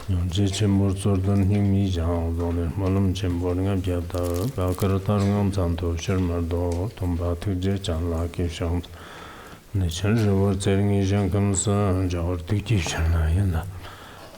Nyonje chembor sordan hingmi jang zoner malum chembor ngam pyabda bakaratar ngam zanto shermardo tomba tuje chanla ke sham ne chen rewo zeringi jang kamsa jawar tikti shana yana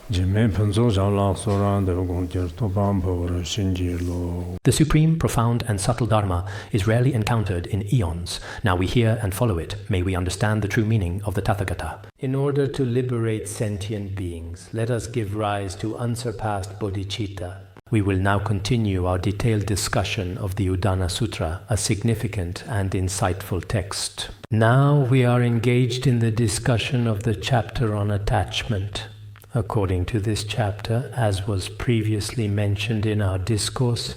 jeme penzo jawla soran de gongjer tobam bor shinjilo. The supreme, profound and subtle Dharma is rarely encountered in eons. Now we hear and follow it. May we understand the true meaning of the Tathagata. In order to liberate sentient beings, let us give rise to unsurpassed bodhicitta. We will now continue our detailed discussion of the Udāna Sūtra, a significant and insightful text. Now we are engaged in the discussion of the chapter on attachment. According to this chapter, as was previously mentioned in our discourse,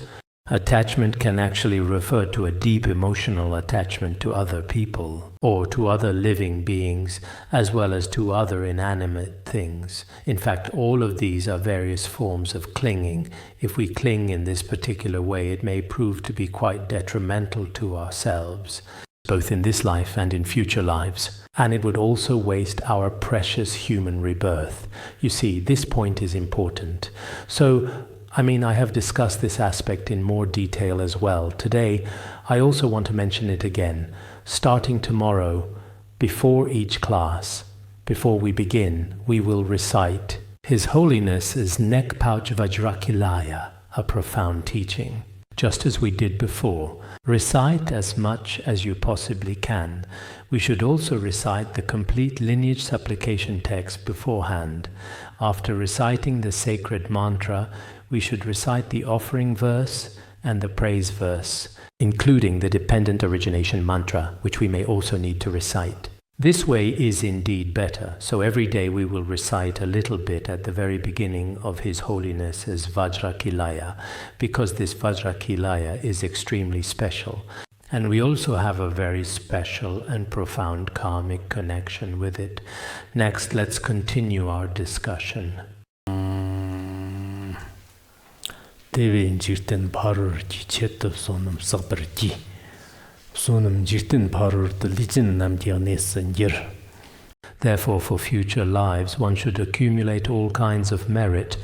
attachment can actually refer to a deep emotional attachment to other people or to other living beings, as well as to other inanimate things. In fact, all of these are various forms of clinging. If we cling in this particular way, it may prove to be quite detrimental to ourselves, both in this life and in future lives. And it would also waste our precious human rebirth. You see, this point is important. So, I have discussed this aspect in more detail as well. Today, I also want to mention it again. Starting tomorrow, before each class, before we begin, we will recite His Holiness's neck pouch Vajrakilaya, a profound teaching. Just as we did before, recite as much as you possibly can. We should also recite the complete lineage supplication text beforehand. After reciting the sacred mantra, we should recite the offering verse and the praise verse, including the dependent origination mantra, which we may also need to recite. This way is indeed better, so every day we will recite a little bit at the very beginning of His Holiness's Vajrakilaya, because this Vajrakilaya is extremely special. And we also have a very special and profound karmic connection with it. Next, let's continue our discussion. Therefore, for future lives, one should accumulate all kinds of merit.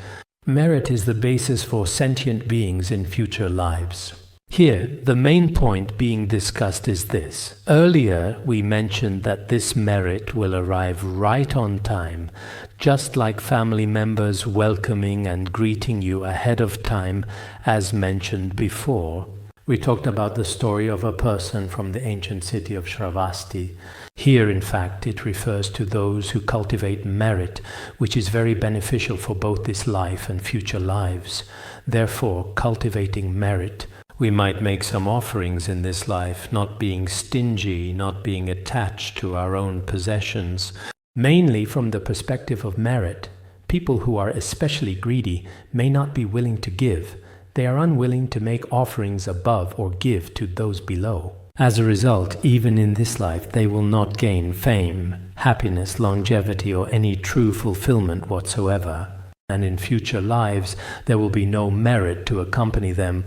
Merit is the basis for sentient beings in future lives. Here, the main point being discussed is this. Earlier, we mentioned that this merit will arrive right on time, just like family members welcoming and greeting you ahead of time, as mentioned before. We talked about the story of a person from the ancient city of Shravasti. Here, in fact, it refers to those who cultivate merit, which is very beneficial for both this life and future lives. Therefore, cultivating merit, we might make some offerings in this life, not being stingy, not being attached to our own possessions. Mainly from the perspective of merit, people who are especially greedy may not be willing to give. They are unwilling to make offerings above or give to those below. As a result, even in this life, they will not gain fame, happiness, longevity, or any true fulfillment whatsoever. And in future lives, there will be no merit to accompany them.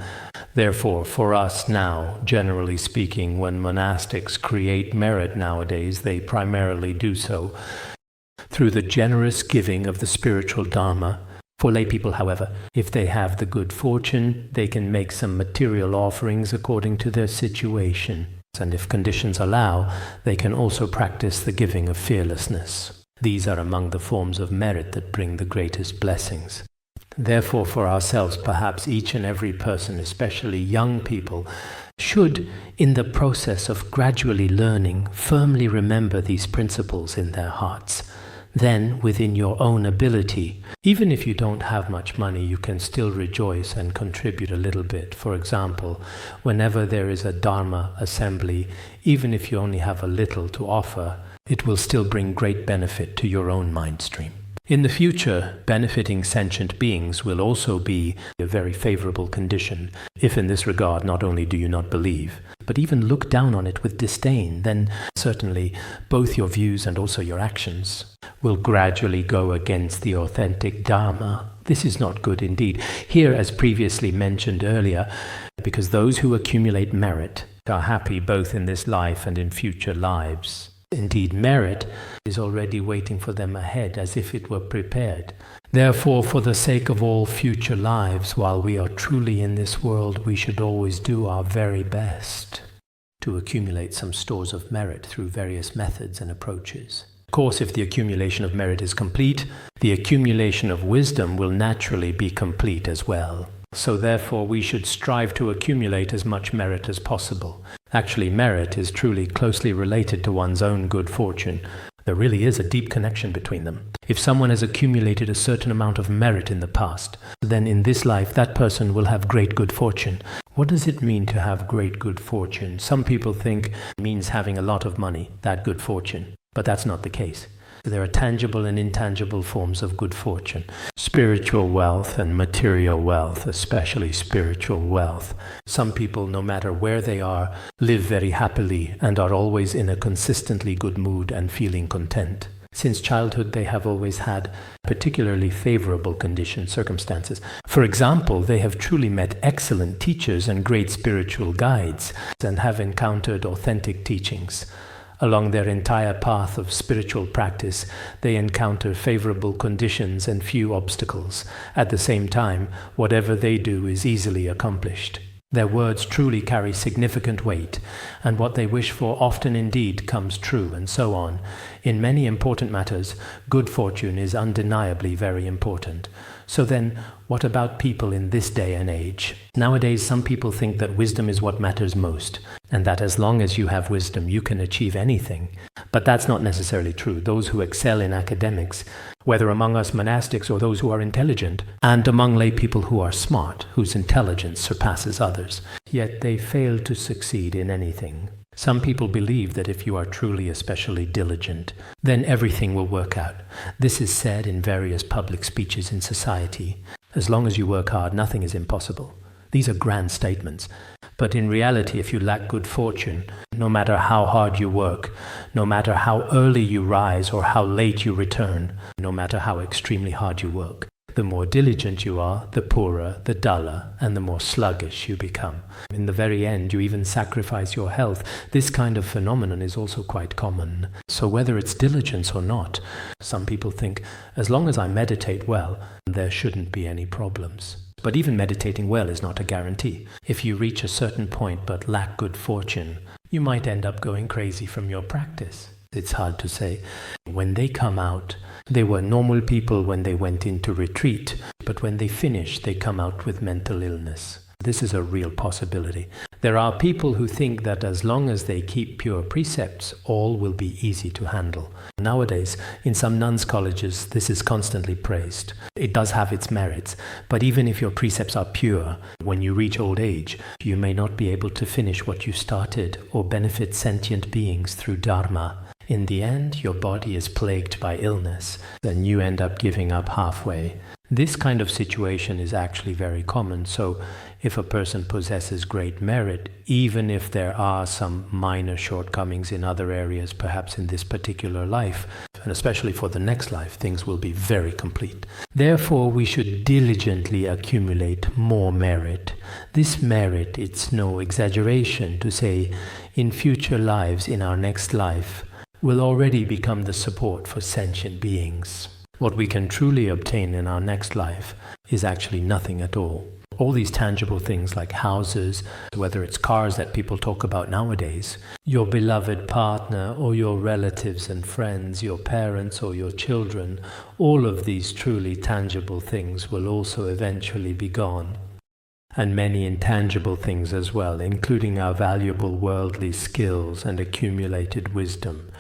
Therefore, for us now, generally speaking, when monastics create merit nowadays, they primarily do so through the generous giving of the spiritual Dharma. For lay people, however, if they have the good fortune, they can make some material offerings according to their situation. And if conditions allow, they can also practice the giving of fearlessness. These are among the forms of merit that bring the greatest blessings. Therefore, for ourselves, perhaps each and every person, especially young people, should, in the process of gradually learning, firmly remember these principles in their hearts. Then, within your own ability, even if you don't have much money, you can still rejoice and contribute a little bit. For example, whenever there is a Dharma assembly, even if you only have a little to offer, it will still bring great benefit to your own mind stream. In the future, benefiting sentient beings will also be a very favorable condition. If in this regard not only do you not believe, but even look down on it with disdain, then certainly both your views and also your actions will gradually go against the authentic Dharma. This is not good indeed. Here, as previously mentioned earlier, because those who accumulate merit are happy both in this life and in future lives. Indeed, merit is already waiting for them ahead as if it were prepared. Therefore, for the sake of all future lives, while we are truly in this world, we should always do our very best to accumulate some stores of merit through various methods and approaches. Of course, if the accumulation of merit is complete, the accumulation of wisdom will naturally be complete as well. So therefore, we should strive to accumulate as much merit as possible. Actually, merit is truly closely related to one's own good fortune. There really is a deep connection between them. If someone has accumulated a certain amount of merit in the past, then in this life that person will have great good fortune. What does it mean to have great good fortune? Some people think it means having a lot of money, that good fortune. But that's not the case. There are tangible and intangible forms of good fortune. Spiritual wealth and material wealth, especially spiritual wealth. Some people, no matter where they are, live very happily and are always in a consistently good mood and feeling content. Since childhood, they have always had particularly favorable conditions, circumstances. For example, they have truly met excellent teachers and great spiritual guides and have encountered authentic teachings. Along their entire path of spiritual practice, they encounter favorable conditions and few obstacles. At the same time, whatever they do is easily accomplished. Their words truly carry significant weight, and what they wish for often indeed comes true, and so on. In many important matters, good fortune is undeniably very important. So then, what about people in this day and age? Nowadays, some people think that wisdom is what matters most, and that as long as you have wisdom, you can achieve anything. But that's not necessarily true. Those who excel in academics, whether among us monastics or those who are intelligent, and among lay people who are smart, whose intelligence surpasses others, yet they fail to succeed in anything. Some people believe that if you are truly especially diligent, then everything will work out. This is said in various public speeches in society. As long as you work hard, nothing is impossible. These are grand statements. But in reality, if you lack good fortune, no matter how hard you work, no matter how early you rise or how late you return, no matter how extremely hard you work, the more diligent you are, the poorer, the duller, and the more sluggish you become. In the very end, you even sacrifice your health. This kind of phenomenon is also quite common. So whether it's diligence or not, some people think, as long as I meditate well, there shouldn't be any problems. But even meditating well is not a guarantee. If you reach a certain point but lack good fortune, you might end up going crazy from your practice. It's hard to say. When they come out, they were normal people when they went into retreat, but when they finish, they come out with mental illness. This is a real possibility. There are people who think that as long as they keep pure precepts, all will be easy to handle. Nowadays, in some nuns' colleges, this is constantly praised. It does have its merits, but even if your precepts are pure, when you reach old age, you may not be able to finish what you started or benefit sentient beings through Dharma. In the end, your body is plagued by illness, and you end up giving up halfway. This kind of situation is actually very common, so if a person possesses great merit, even if there are some minor shortcomings in other areas, perhaps in this particular life, and especially for the next life, things will be very complete. Therefore, we should diligently accumulate more merit. This merit, it's no exaggeration to say, in future lives, in our next life, will already become the support for sentient beings. What we can truly obtain in our next life is actually nothing at all. All these tangible things like houses, whether it's cars that people talk about nowadays, your beloved partner or your relatives and friends, your parents or your children, all of these truly tangible things will also eventually be gone. And many intangible things as well, including our valuable worldly skills and accumulated wisdom.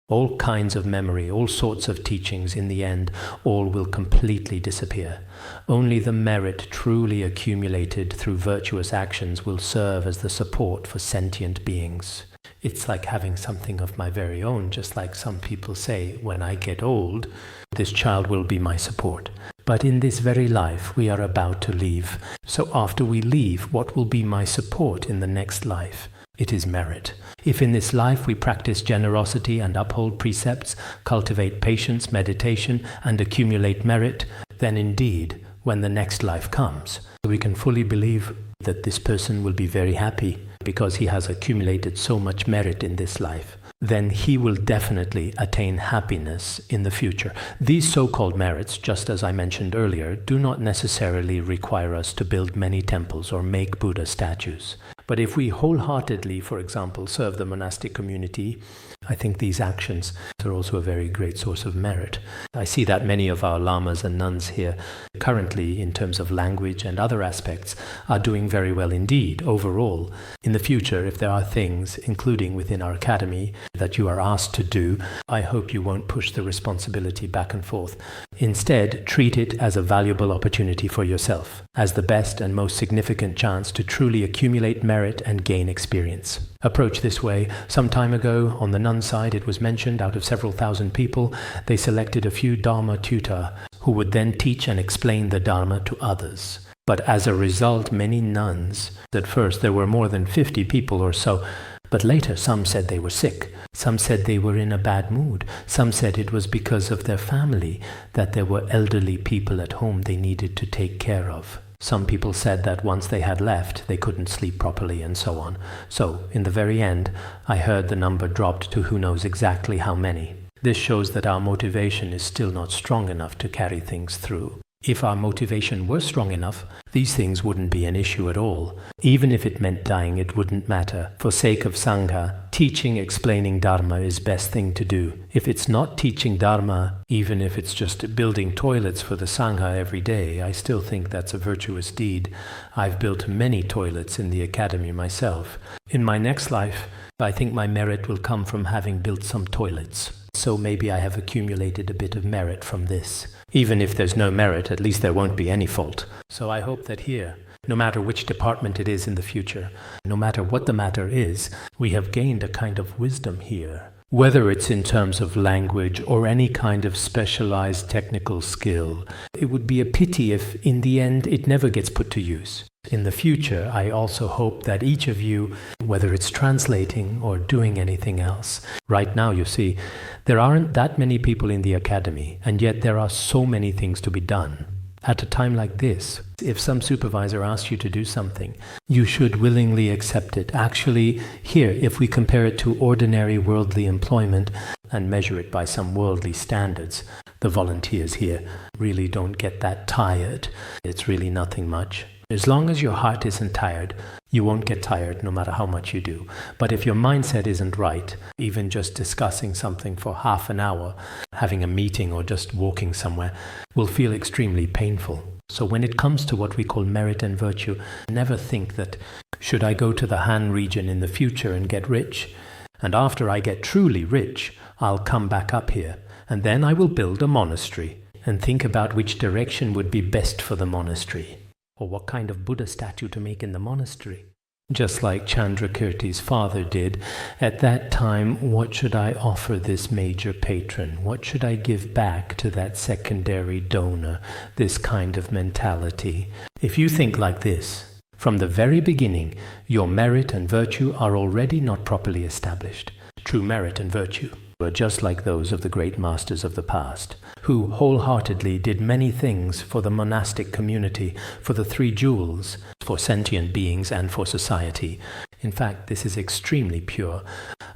All kinds of memory, all sorts of teachings, in the end, all will completely disappear. Only the merit truly accumulated through virtuous actions will serve as the support for sentient beings. It's like having something of my very own, just like some people say, when I get old, this child will be my support. But in this very life, we are about to leave. So after we leave, what will be my support in the next life? It is merit. If in this life we practice generosity and uphold precepts, cultivate patience, meditation, and accumulate merit, then indeed, when the next life comes, we can fully believe that this person will be very happy because he has accumulated so much merit in this life. then he will definitely attain happiness in the future. These so-called merits, just as I mentioned earlier, do not necessarily require us to build many temples or make Buddha statues. But if we wholeheartedly, for example, serve the monastic community, I think these actions are also a very great source of merit. I see that many of our lamas and nuns here currently, in terms of language and other aspects, are doing very well indeed overall. In the future, if there are things, including within our academy, that you are asked to do, I hope you won't push the responsibility back and forth. Instead, treat it as a valuable opportunity for yourself, as the best and most significant chance to truly accumulate merit and gain experience. Approach this way. Some time ago, on the nun side, it was mentioned out of several thousand people, they selected a few Dharma tutor who would then teach and explain the Dharma to others. But as a result, many nuns, at first there were more than 50 people or so, but later some said they were sick, some said they were in a bad mood, some said it was because of their family, that there were elderly people at home they needed to take care of. Some people said that once they had left, they couldn't sleep properly and so on. So, in the very end, I heard the number dropped to who knows exactly how many. This shows that our motivation is still not strong enough to carry things through. If our motivation were strong enough, these things wouldn't be an issue at all. Even if it meant dying, it wouldn't matter. For sake of Sangha, teaching, explaining Dharma is best thing to do. If it's not teaching Dharma, even if it's just building toilets for the Sangha every day, I still think that's a virtuous deed. I've built many toilets in the academy myself. In my next life, I think my merit will come from having built some toilets. So maybe I have accumulated a bit of merit from this. Even if there's no merit, at least there won't be any fault. So I hope that here, no matter which department it is in the future, no matter what the matter is, we have gained a kind of wisdom here. Whether it's in terms of language or any kind of specialized technical skill, it would be a pity if, in the end, it never gets put to use. In the future, I also hope that each of you, whether it's translating or doing anything else, right now, you see, there aren't that many people in the academy, and yet there are so many things to be done. At a time like this, if some supervisor asks you to do something, you should willingly accept it. Actually, here, if we compare it to ordinary worldly employment and measure it by some worldly standards, the volunteers here really don't get that tired. It's really nothing much. As long as your heart isn't tired, you won't get tired no matter how much you do. But if your mindset isn't right, even just discussing something for half an hour, having a meeting or just walking somewhere, will feel extremely painful. So when it comes to what we call merit and virtue, never think that, should I go to the Han region in the future and get rich? And after I get truly rich, I'll come back up here, and then I will build a monastery, and think about which direction would be best for the monastery. Or what kind of Buddha statue to make in the monastery. Just like Chandrakirti's father did, at that time, what should I offer this major patron? What should I give back to that secondary donor? This kind of mentality. If you think like this, from the very beginning, your merit and virtue are already not properly established. True merit and virtue were just like those of the great masters of the past, who wholeheartedly did many things for the monastic community, for the three jewels, for sentient beings and for society. In fact, this is extremely pure,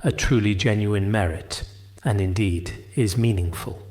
a truly genuine merit, and indeed is meaningful.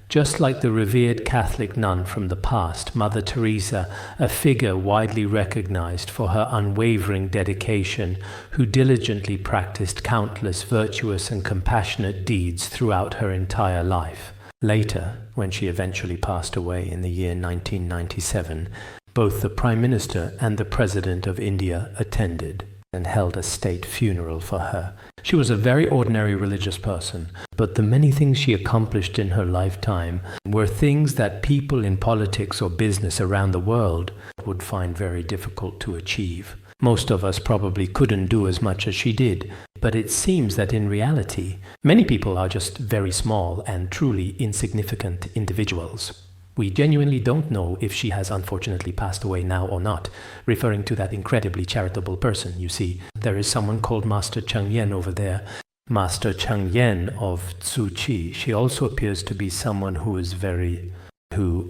Just like the revered Catholic nun from the past, Mother Teresa, a figure widely recognized for her unwavering dedication, who diligently practiced countless virtuous and compassionate deeds throughout her entire life. Later, when she eventually passed away in the year 1997, both the Prime Minister and the President of India attended and held a state funeral for her. She was a very ordinary religious person, but the many things she accomplished in her lifetime were things that people in politics or business around the world would find very difficult to achieve. Most of us probably couldn't do as much as she did, but it seems that in reality, many people are just very small and truly insignificant individuals. We genuinely don't know if she has unfortunately passed away now or not, referring to that incredibly charitable person, you see. There is someone called Master Cheng Yen over there. Master Cheng Yen of Tzu Chi. She also appears to be someone who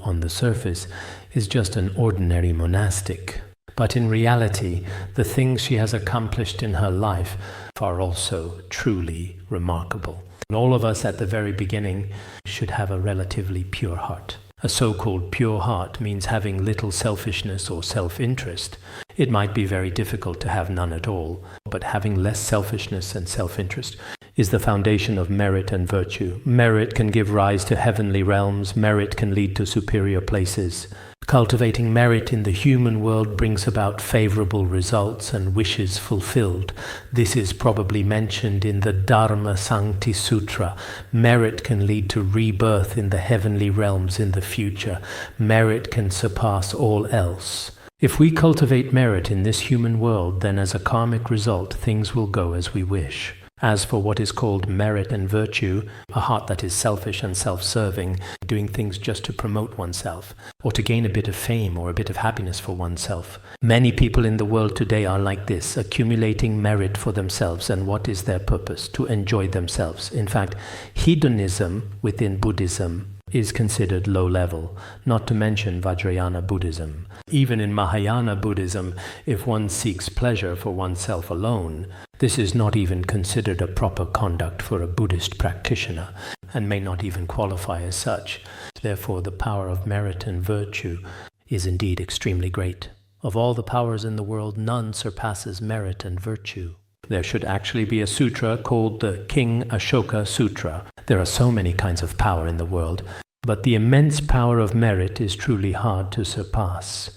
on the surface is just an ordinary monastic. But in reality, the things she has accomplished in her life are also truly remarkable. And all of us at the very beginning should have a relatively pure heart. A so-called pure heart means having little selfishness or self-interest. It might be very difficult to have none at all, but having less selfishness and self-interest is the foundation of merit and virtue. Merit can give rise to heavenly realms. Merit can lead to superior places. Cultivating merit in the human world brings about favorable results and wishes fulfilled. This is probably mentioned in the Udāna Sūtra Sutra. Merit can lead to rebirth in the heavenly realms in the future. Merit can surpass all else. If we cultivate merit in this human world, then as a karmic result, things will go as we wish. As for what is called merit and virtue, a heart that is selfish and self-serving, doing things just to promote oneself, or to gain a bit of fame or a bit of happiness for oneself. Many people in the world today are like this, accumulating merit for themselves. And what is their purpose? To enjoy themselves. In fact, hedonism within Buddhism is considered low level, not to mention Vajrayana Buddhism. Even in Mahayana Buddhism, if one seeks pleasure for oneself alone, this is not even considered a proper conduct for a Buddhist practitioner, and may not even qualify as such. Therefore, the power of merit and virtue is indeed extremely great. Of all the powers in the world, none surpasses merit and virtue. There should actually be a sutra called the King Ashoka Sutra. There are so many kinds of power in the world, but the immense power of merit is truly hard to surpass.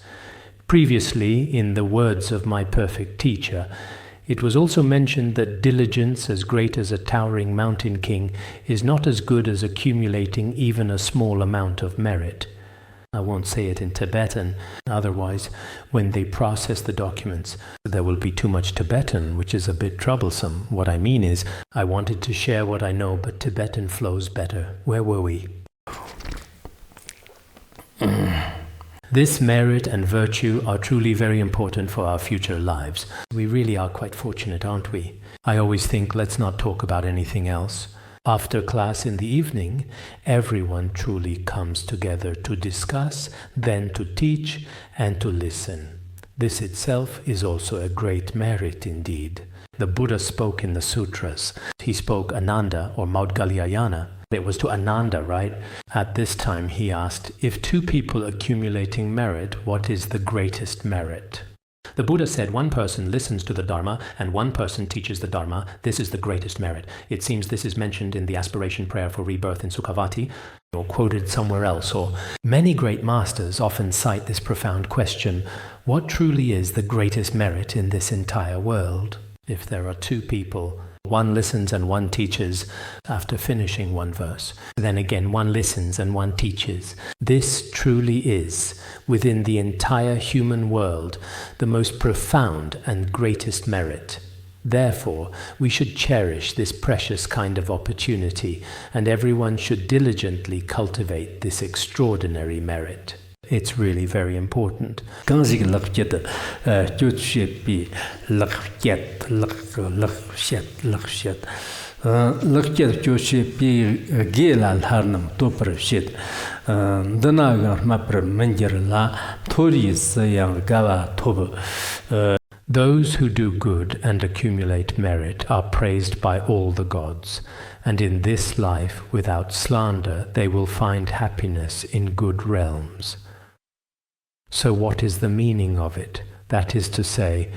Previously, in the words of my perfect teacher, it was also mentioned that diligence, as great as a towering mountain king, is not as good as accumulating even a small amount of merit. I won't say it in Tibetan, otherwise, when they process the documents, there will be too much Tibetan, which is a bit troublesome. What I mean is, I wanted to share what I know, but Tibetan flows better. Where were we? This merit and virtue are truly very important for our future lives. We really are quite fortunate, aren't we? I always think, let's not talk about anything else. After class in the evening, everyone truly comes together to discuss, then to teach and to listen. This itself is also a great merit indeed. The Buddha spoke in the sutras. He spoke Ananda or Maudgalyayana. It was to Ananda, right? At this time he asked, if two people accumulating merit, what is the greatest merit? The Buddha said one person listens to the Dharma and one person teaches the Dharma. This is the greatest merit. It seems this is mentioned in the aspiration prayer for rebirth in Sukhavati, or quoted somewhere else, or many great masters often cite this profound question, what truly is the greatest merit in this entire world? If there are two people, one listens and one teaches after finishing one verse. Then again, one listens and one teaches. This truly is, within the entire human world, the most profound and greatest merit. Therefore, we should cherish this precious kind of opportunity, and everyone should diligently cultivate this extraordinary merit. It's really very important. Those who do good and accumulate merit are praised by all the gods, and in this life, without slander, they will find happiness in good realms. So what is the meaning of it? That is to say,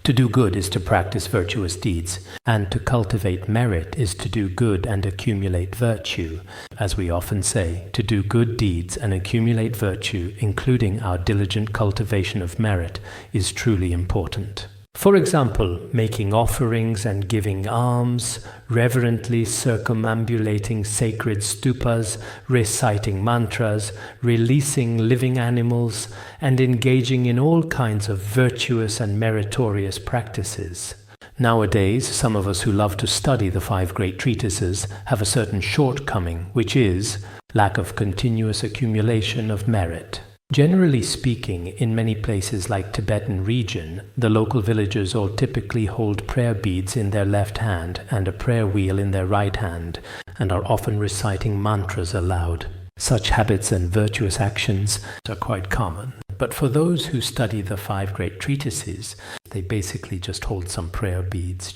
to do good is to practice virtuous deeds, and to cultivate merit is to do good and accumulate virtue. As we often say, to do good deeds and accumulate virtue, including our diligent cultivation of merit, is truly important. For example, making offerings and giving alms, reverently circumambulating sacred stupas, reciting mantras, releasing living animals, and engaging in all kinds of virtuous and meritorious practices. Nowadays, some of us who love to study the 5 great treatises have a certain shortcoming, which is lack of continuous accumulation of merit. Generally speaking, in many places like Tibetan region, the local villagers all typically hold prayer beads in their left hand and a prayer wheel in their right hand, and are often reciting mantras aloud. Such habits and virtuous actions are quite common. But for those who study the 5 great treatises, they basically just hold some prayer beads,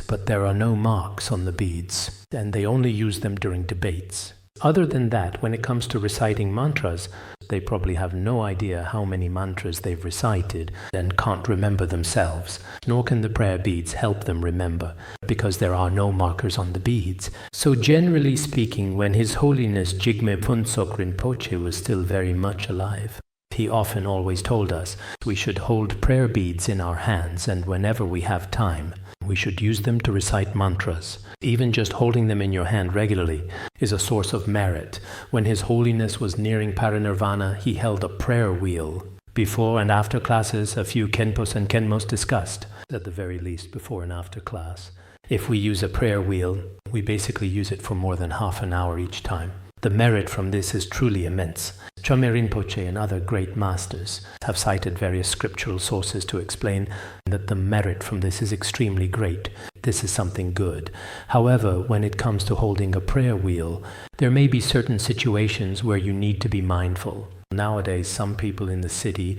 but there are no marks on the beads, and they only use them during debates. Other than that, when it comes to reciting mantras, they probably have no idea how many mantras they've recited and can't remember themselves, nor can the prayer beads help them remember, because there are no markers on the beads. So generally speaking, when His Holiness Jigme Phuntsok Rinpoche was still very much alive, he often always told us we should hold prayer beads in our hands, and whenever we have time, we should use them to recite mantras. Even just holding them in your hand regularly is a source of merit. When His Holiness was nearing parinirvana, he held a prayer wheel. Before and after classes, a few Khenpos and Khenmos discussed, at the very least before and after class. If we use a prayer wheel, we basically use it for more than half an hour each time. The merit from this is truly immense. Chöme Rinpoche and other great masters have cited various scriptural sources to explain that the merit from this is extremely great. This is something good. However, when it comes to holding a prayer wheel, there may be certain situations where you need to be mindful. Nowadays, some people in the city,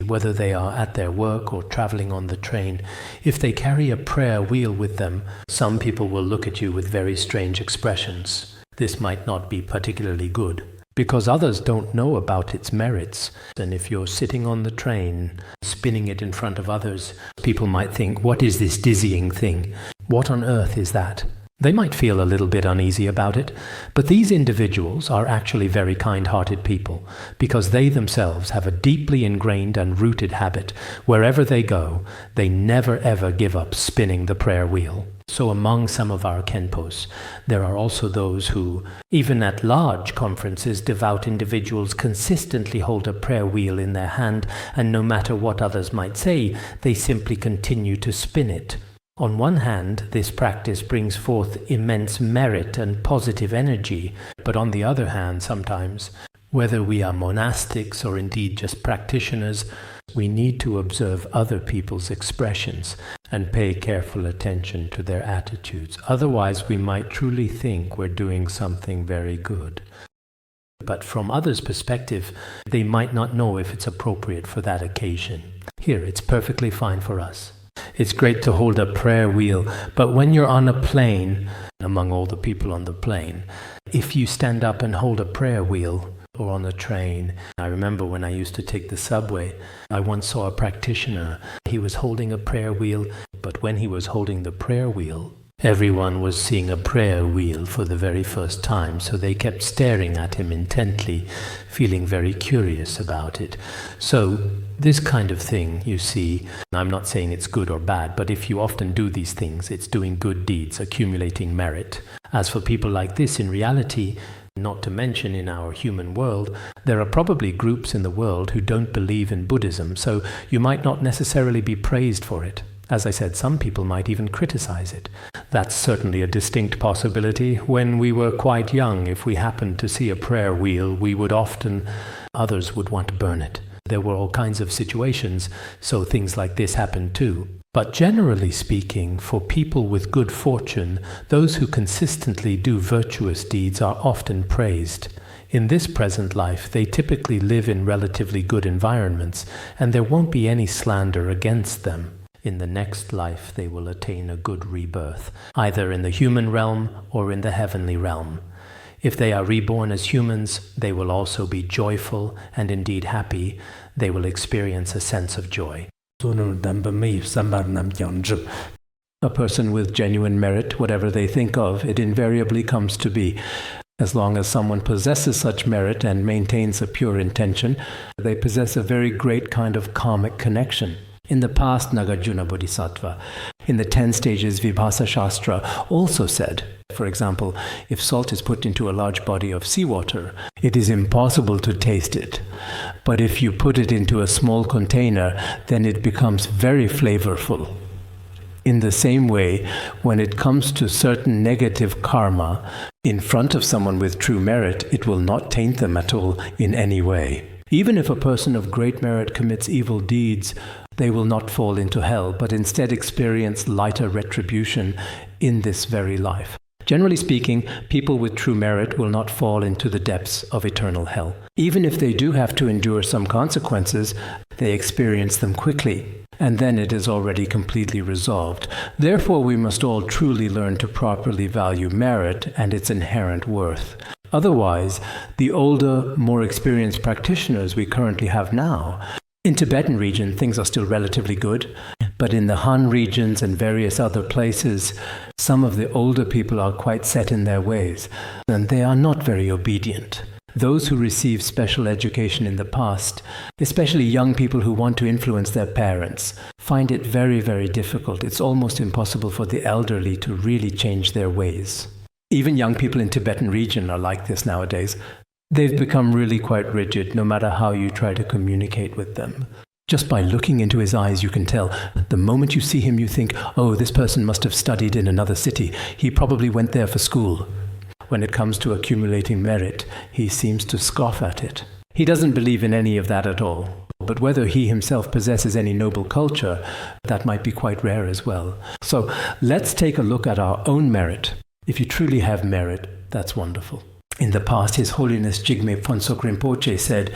whether they are at their work or traveling on the train, if they carry a prayer wheel with them, some people will look at you with very strange expressions. This might not be particularly good, because others don't know about its merits. And if you're sitting on the train, spinning it in front of others, people might think, what is this dizzying thing? What on earth is that? They might feel a little bit uneasy about it, but these individuals are actually very kind-hearted people, because they themselves have a deeply ingrained and rooted habit. Wherever they go, they never ever give up spinning the prayer wheel. So among some of our Khenpos, there are also those who, even at large conferences, devout individuals consistently hold a prayer wheel in their hand, and no matter what others might say, they simply continue to spin it. On one hand, this practice brings forth immense merit and positive energy, but on the other hand, sometimes, whether we are monastics or indeed just practitioners, we need to observe other people's expressions and pay careful attention to their attitudes. Otherwise, we might truly think we're doing something very good. But from others' perspective, they might not know if it's appropriate for that occasion. Here, it's perfectly fine for us. It's great to hold a prayer wheel, but when you're on a plane, among all the people on the plane, if you stand up and hold a prayer wheel, or on a train. I remember when I used to take the subway, I once saw a practitioner. He was holding a prayer wheel, but when he was holding the prayer wheel, everyone was seeing a prayer wheel for the very first time, so they kept staring at him intently, feeling very curious about it. So this kind of thing, you see, I'm not saying it's good or bad, but if you often do these things, it's doing good deeds, accumulating merit. As for people like this, in reality, not to mention in our human world, there are probably groups in the world who don't believe in Buddhism, so you might not necessarily be praised for it. As I said, some people might even criticize it. That's certainly a distinct possibility. When we were quite young, if we happened to see a prayer wheel, others would want to burn it. There were all kinds of situations, so things like this happened too. But generally speaking, for people with good fortune, those who consistently do virtuous deeds are often praised. In this present life, they typically live in relatively good environments, and there won't be any slander against them. In the next life, they will attain a good rebirth, either in the human realm or in the heavenly realm. If they are reborn as humans, they will also be joyful and indeed happy. They will experience a sense of joy. A person with genuine merit, whatever they think of, it invariably comes to be. As long as someone possesses such merit and maintains a pure intention, they possess a very great kind of karmic connection. In the past, Nagarjuna Bodhisattva, in the 10 stages Vibhasa Shastra, also said, for example, if salt is put into a large body of seawater, it is impossible to taste it. But if you put it into a small container, then it becomes very flavorful. In the same way, when it comes to certain negative karma, in front of someone with true merit, it will not taint them at all in any way. Even if a person of great merit commits evil deeds, they will not fall into hell, but instead experience lighter retribution in this very life. Generally speaking, people with true merit will not fall into the depths of eternal hell. Even if they do have to endure some consequences, they experience them quickly, and then it is already completely resolved. Therefore, we must all truly learn to properly value merit and its inherent worth. Otherwise, the older, more experienced practitioners we currently have now, in Tibetan region, things are still relatively good, but in the Han regions and various other places, some of the older people are quite set in their ways, and they are not very obedient. Those who receive special education in the past, especially young people who want to influence their parents, find it very, very difficult. It's almost impossible for the elderly to really change their ways. Even young people in Tibetan region are like this nowadays. They've become really quite rigid, no matter how you try to communicate with them. Just by looking into his eyes, you can tell. The moment you see him, you think, oh, this person must have studied in another city. He probably went there for school. When it comes to accumulating merit, he seems to scoff at it. He doesn't believe in any of that at all. But whether he himself possesses any noble culture, that might be quite rare as well. So let's take a look at our own merit. If you truly have merit, that's wonderful. In the past, His Holiness Jigme Phuntsok Rinpoche said,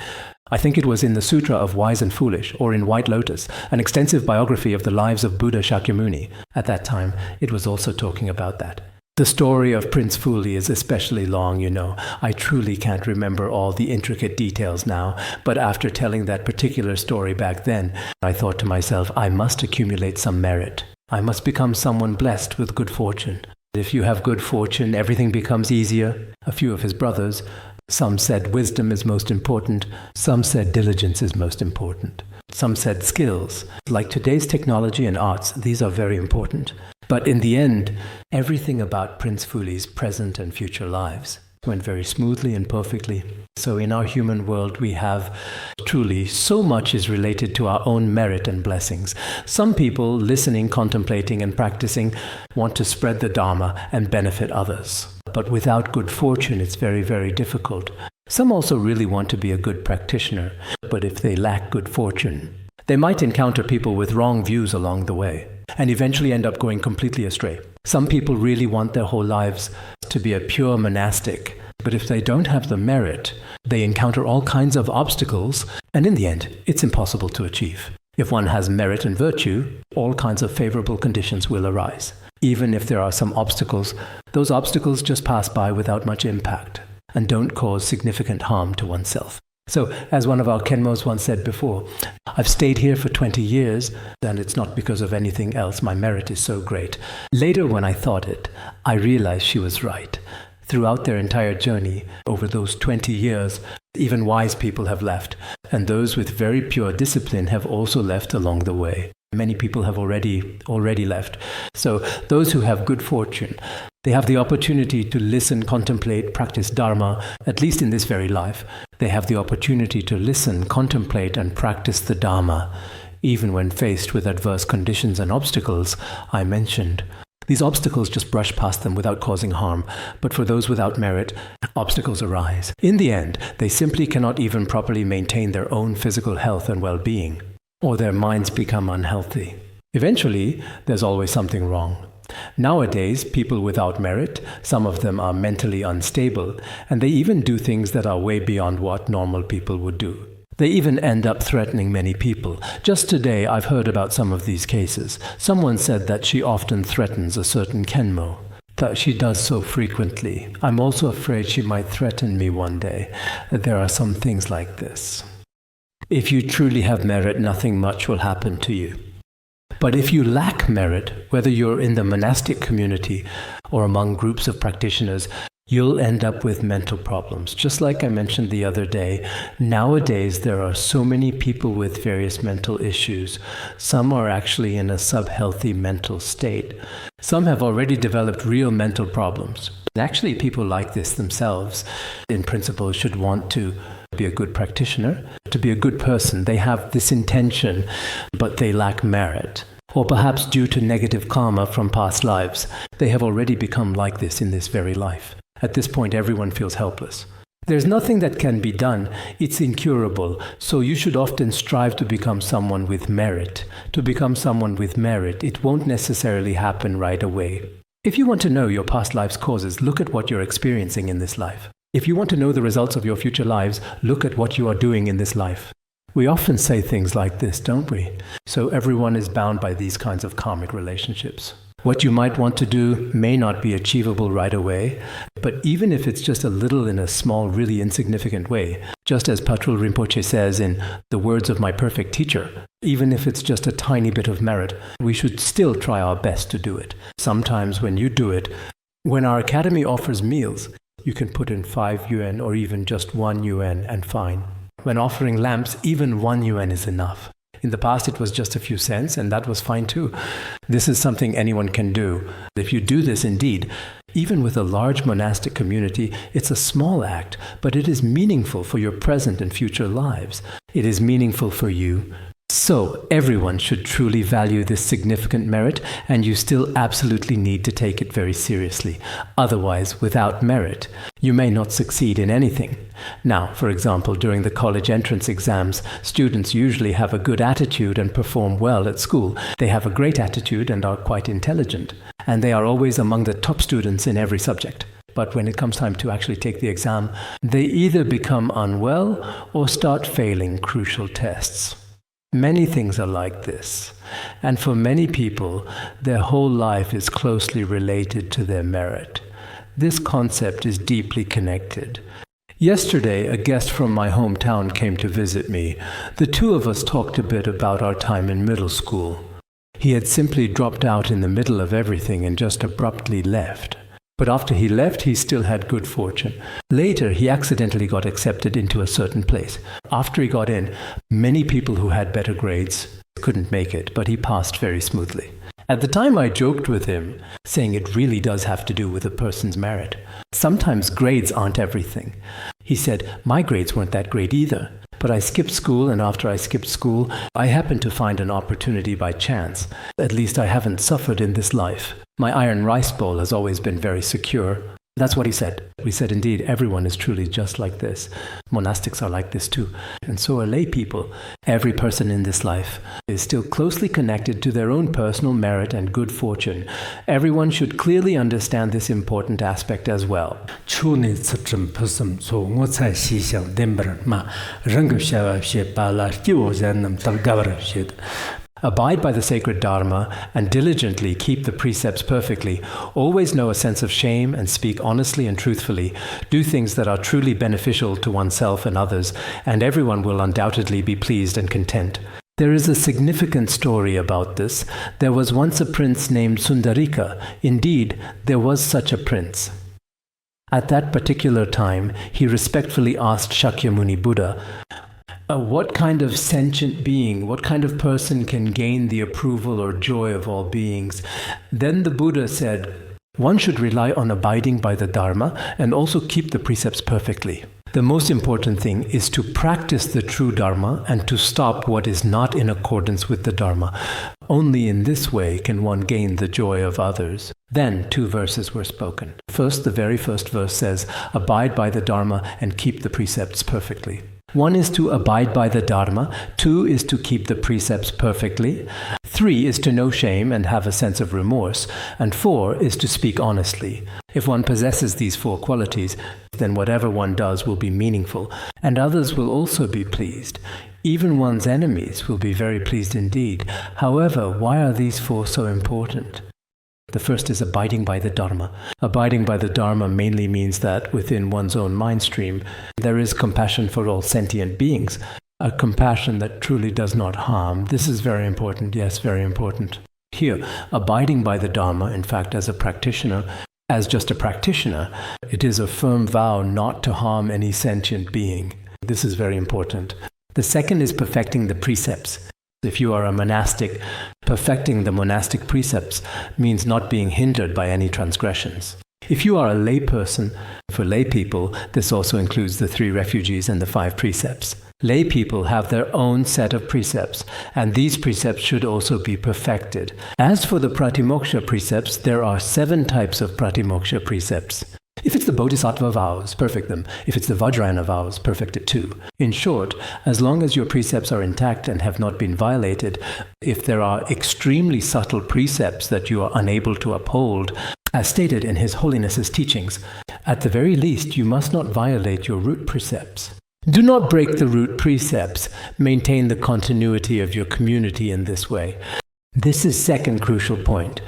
I think it was in the Sutra of Wise and Foolish, or in White Lotus, an extensive biography of the lives of Buddha Shakyamuni. At that time, it was also talking about that. The story of Prince Fuli is especially long, you know. I truly can't remember all the intricate details now, but after telling that particular story back then, I thought to myself, I must accumulate some merit. I must become someone blessed with good fortune. If you have good fortune, everything becomes easier. A few of his brothers, some said wisdom is most important, some said diligence is most important. Some said skills. Like today's technology and arts, these are very important. But in the end, everything about Prince Fuli's present and future lives went very smoothly and perfectly. So in our human world, we have truly so much is related to our own merit and blessings. Some people, listening, contemplating, and practicing, want to spread the Dharma and benefit others. But without good fortune, it's very, very difficult. Some also really want to be a good practitioner, but if they lack good fortune, they might encounter people with wrong views along the way and eventually end up going completely astray. Some people really want their whole lives to be a pure monastic, but if they don't have the merit, they encounter all kinds of obstacles, and in the end, it's impossible to achieve. If one has merit and virtue, all kinds of favorable conditions will arise. Even if there are some obstacles, those obstacles just pass by without much impact and don't cause significant harm to oneself. So, as one of our Khenmos once said before, I've stayed here for 20 years, and it's not because of anything else. My merit is so great. Later, when I thought it, I realized she was right. Throughout their entire journey, over those 20 years, even wise people have left, and those with very pure discipline have also left along the way. Many people have already left. So those who have good fortune, they have the opportunity to listen, contemplate, practice Dharma, at least in this very life. They have the opportunity to listen, contemplate, and practice the Dharma, even when faced with adverse conditions and obstacles I mentioned. These obstacles just brush past them without causing harm, but for those without merit, obstacles arise. In the end, they simply cannot even properly maintain their own physical health and well-being, or their minds become unhealthy. Eventually, there's always something wrong. Nowadays, people without merit, some of them are mentally unstable, and they even do things that are way beyond what normal people would do. They even end up threatening many people. Just today, I've heard about some of these cases. Someone said that she often threatens a certain Khenmo, that she does so frequently. I'm also afraid she might threaten me one day. There are some things like this. If you truly have merit, nothing much will happen to you. But if you lack merit, whether you're in the monastic community or among groups of practitioners, you'll end up with mental problems. Just like I mentioned the other day, nowadays there are so many people with various mental issues. Some are actually in a sub-healthy mental state. Some have already developed real mental problems. Actually, people like this themselves, in principle, should want to be a good practitioner, to be a good person. They have this intention, but they lack merit. Or perhaps due to negative karma from past lives, they have already become like this in this very life. At this point, everyone feels helpless. There's nothing that can be done. It's incurable. So you should often strive to become someone with merit. To become someone with merit, it won't necessarily happen right away. If you want to know your past life's causes, look at what you're experiencing in this life. If you want to know the results of your future lives, look at what you are doing in this life. We often say things like this, don't we? So everyone is bound by these kinds of karmic relationships. What you might want to do may not be achievable right away, but even if it's just a little in a small, really insignificant way, just as Patrul Rinpoche says in The Words of My Perfect Teacher, even if it's just a tiny bit of merit, we should still try our best to do it. Sometimes when you do it, when our academy offers meals, you can put in 5 yuan or even just 1 yuan and fine. When offering lamps, even 1 yuan is enough. In the past, it was just a few cents, and that was fine too. This is something anyone can do. If you do this indeed, even with a large monastic community, it's a small act, but it is meaningful for your present and future lives. It is meaningful for you. So, everyone should truly value this significant merit, and you still absolutely need to take it very seriously. Otherwise, without merit, you may not succeed in anything. Now, for example, during the college entrance exams, students usually have a good attitude and perform well at school. They have a great attitude and are quite intelligent, and they are always among the top students in every subject. But when it comes time to actually take the exam, they either become unwell or start failing crucial tests. Many things are like this, and for many people, their whole life is closely related to their merit. This concept is deeply connected. Yesterday, a guest from my hometown came to visit me. The two of us talked a bit about our time in middle school. He had simply dropped out in the middle of everything and just abruptly left. But after he left, he still had good fortune. Later, he accidentally got accepted into a certain place. After he got in, many people who had better grades couldn't make it, but he passed very smoothly. At the time, I joked with him, saying it really does have to do with a person's merit. Sometimes grades aren't everything. He said, my grades weren't that great either. But I skipped school, and after I skipped school, I happened to find an opportunity by chance. At least I haven't suffered in this life. My iron rice bowl has always been very secure. That's what he said. We said, indeed, everyone is truly just like this. Monastics are like this too. And so are lay people. Every person in this life is still closely connected to their own personal merit and good fortune. Everyone should clearly understand this important aspect as well. Abide by the sacred Dharma and diligently keep the precepts perfectly. Always know a sense of shame and speak honestly and truthfully. Do things that are truly beneficial to oneself and others, and everyone will undoubtedly be pleased and content. There is a significant story about this. There was once a prince named Sundarika. Indeed, there was such a prince. At that particular time, he respectfully asked Shakyamuni Buddha, what kind of sentient being, what kind of person can gain the approval or joy of all beings? Then the Buddha said, one should rely on abiding by the Dharma and also keep the precepts perfectly. The most important thing is to practice the true Dharma and to stop what is not in accordance with the Dharma. Only in this way can one gain the joy of others. Then 2 verses were spoken. First, the very first verse says, abide by the Dharma and keep the precepts perfectly. 1 is to abide by the Dharma, 2 is to keep the precepts perfectly, 3 is to know shame and have a sense of remorse, and 4 is to speak honestly. If one possesses these 4 qualities, then whatever one does will be meaningful, and others will also be pleased. Even one's enemies will be very pleased indeed. However, why are these 4 so important? The first is abiding by the Dharma. Abiding by the Dharma mainly means that within one's own mind stream, there is compassion for all sentient beings, a compassion that truly does not harm. This is very important, yes, very important. Here, abiding by the Dharma, in fact, as just a practitioner, it is a firm vow not to harm any sentient being. This is very important. The second is perfecting the precepts. If you are a monastic, perfecting the monastic precepts means not being hindered by any transgressions. If you are a lay person, for lay people, this also includes the 3 refugees and the 5 precepts. Lay people have their own set of precepts, and these precepts should also be perfected. As for the Pratimoksha precepts, there are 7 types of Pratimoksha precepts. If it's the Bodhisattva vows, perfect them. If it's the Vajrayana vows, perfect it too. In short, as long as your precepts are intact and have not been violated, if there are extremely subtle precepts that you are unable to uphold, As stated in His Holiness's teachings, at the very least you must not violate your root precepts. Do not break the root precepts. Maintain the continuity of your community in this way. This is second crucial point.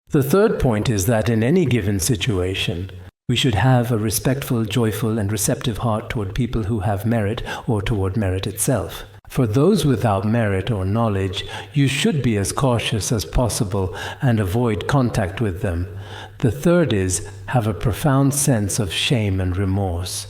The third point is that in any given situation, we should have a respectful, joyful, and receptive heart toward people who have merit or toward merit itself. For those without merit or knowledge, you should be as cautious as possible and avoid contact with them. The third is, have a profound sense of shame and remorse.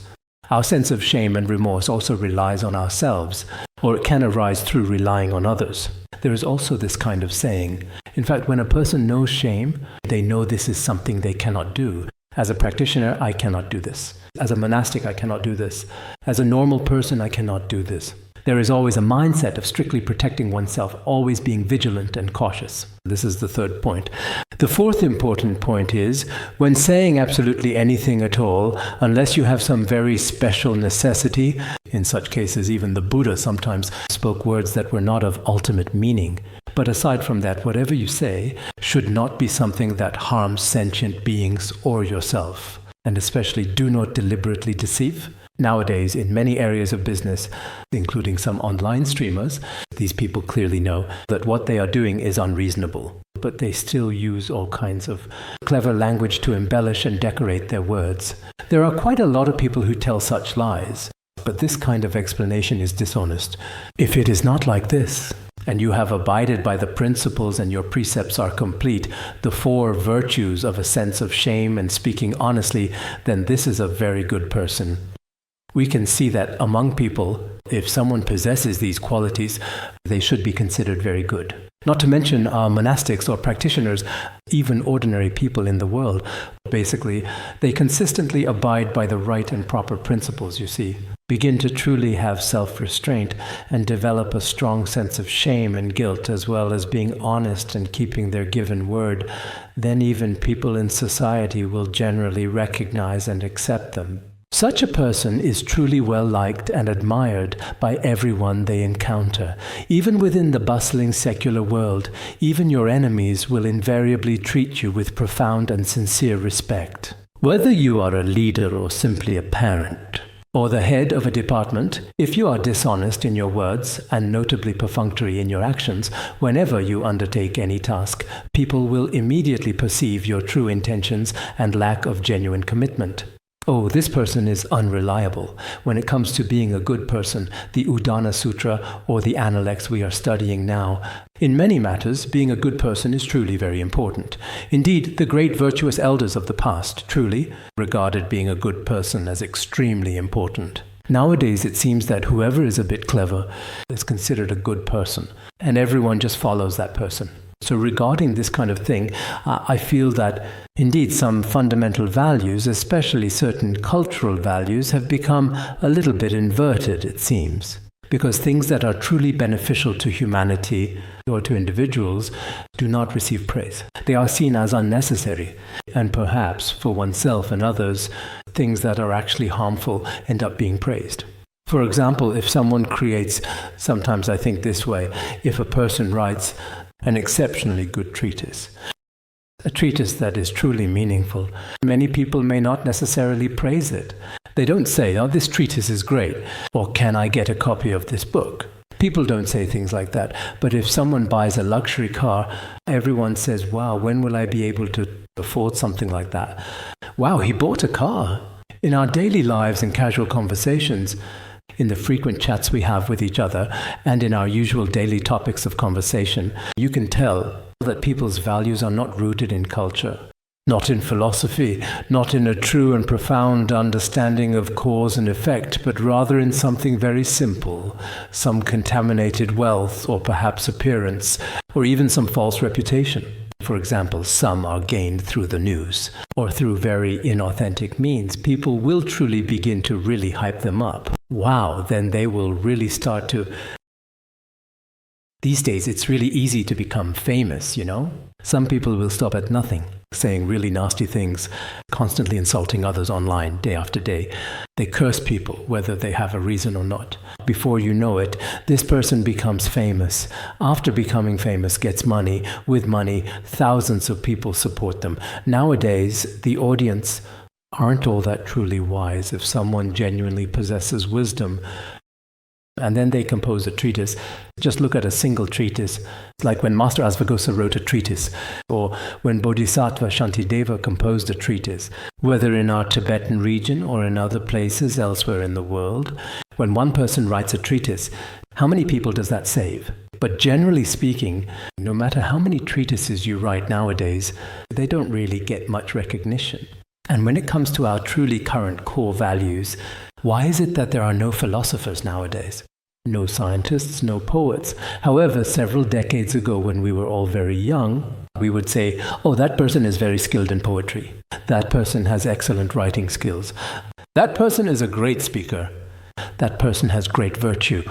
Our sense of shame and remorse also relies on ourselves, or it can arise through relying on others. There is also this kind of saying. In fact, when a person knows shame, they know this is something they cannot do. As a practitioner, I cannot do this. As a monastic, I cannot do this. As a normal person, I cannot do this. There is always a mindset of strictly protecting oneself, always being vigilant and cautious. This is the third point. The fourth important point is, when saying absolutely anything at all, unless you have some very special necessity, in such cases even the Buddha sometimes spoke words that were not of ultimate meaning. But aside from that, whatever you say should not be something that harms sentient beings or yourself. And especially do not deliberately deceive. Nowadays, in many areas of business, including some online streamers, these people clearly know that what they are doing is unreasonable. But they still use all kinds of clever language to embellish and decorate their words. There are quite a lot of people who tell such lies, but this kind of explanation is dishonest. If it is not like this, and you have abided by the principles and your precepts are complete, the four virtues of a sense of shame and speaking honestly, then this is a very good person. We can see that among people, if someone possesses these qualities, they should be considered very good. Not to mention our monastics or practitioners, even ordinary people in the world. Basically, they consistently abide by the right and proper principles, you see. Begin to truly have self-restraint and develop a strong sense of shame and guilt, as well as being honest and keeping their given word. Then even people in society will generally recognize and accept them. Such a person is truly well liked and admired by everyone they encounter. Even within the bustling secular world, even your enemies will invariably treat you with profound and sincere respect. Whether you are a leader or simply a parent, or the head of a department, if you are dishonest in your words and notably perfunctory in your actions, whenever you undertake any task, people will immediately perceive your true intentions and lack of genuine commitment. Oh, this person is unreliable. When it comes to being a good person, the Udāna Sūtra or the Analects we are studying now, in many matters, being a good person is truly very important. Indeed, the great virtuous elders of the past truly regarded being a good person as extremely important. Nowadays, it seems that whoever is a bit clever is considered a good person, and everyone just follows that person. So regarding this kind of thing, I feel that indeed some fundamental values, especially certain cultural values, have become a little bit inverted, it seems. Because things that are truly beneficial to humanity or to individuals do not receive praise. They are seen as unnecessary. And perhaps for oneself and others, things that are actually harmful end up being praised. For example, if someone creates, sometimes I think this way, if a person writes an exceptionally good treatise, a treatise that is truly meaningful, many people may not necessarily praise it. They don't say, oh, this treatise is great, or can I get a copy of this book? People don't say things like that. But if someone buys a luxury car, everyone says, wow, when will I be able to afford something like that? Wow, he bought a car. In our daily lives and casual conversations, in the frequent chats we have with each other, and in our usual daily topics of conversation, you can tell that people's values are not rooted in culture, not in philosophy, not in a true and profound understanding of cause and effect, but rather in something very simple, some contaminated wealth or perhaps appearance, or even some false reputation. For example, some are gained through the news or through very inauthentic means. People will truly begin to really hype them up. Wow, then they will really start to These days, it's really easy to become famous, you know? Some people will stop at nothing, saying really nasty things, constantly insulting others online day after day. They curse people, whether they have a reason or not. Before you know it, this person becomes famous. After becoming famous, gets money. With money, thousands of people support them. Nowadays, the audience aren't all that truly wise. If someone genuinely possesses wisdom, and then they compose a treatise. Just look at a single treatise, like when Master Asvaghosha wrote a treatise, or when Bodhisattva Shantideva composed a treatise, whether in our Tibetan region or in other places elsewhere in the world. When one person writes a treatise, how many people does that save? But generally speaking, no matter how many treatises you write nowadays, they don't really get much recognition. And when it comes to our truly current core values, why is it that there are no philosophers nowadays? No scientists, no poets. However, several decades ago when we were all very young, we would say, oh, that person is very skilled in poetry. That person has excellent writing skills. That person is a great speaker. That person has great virtue.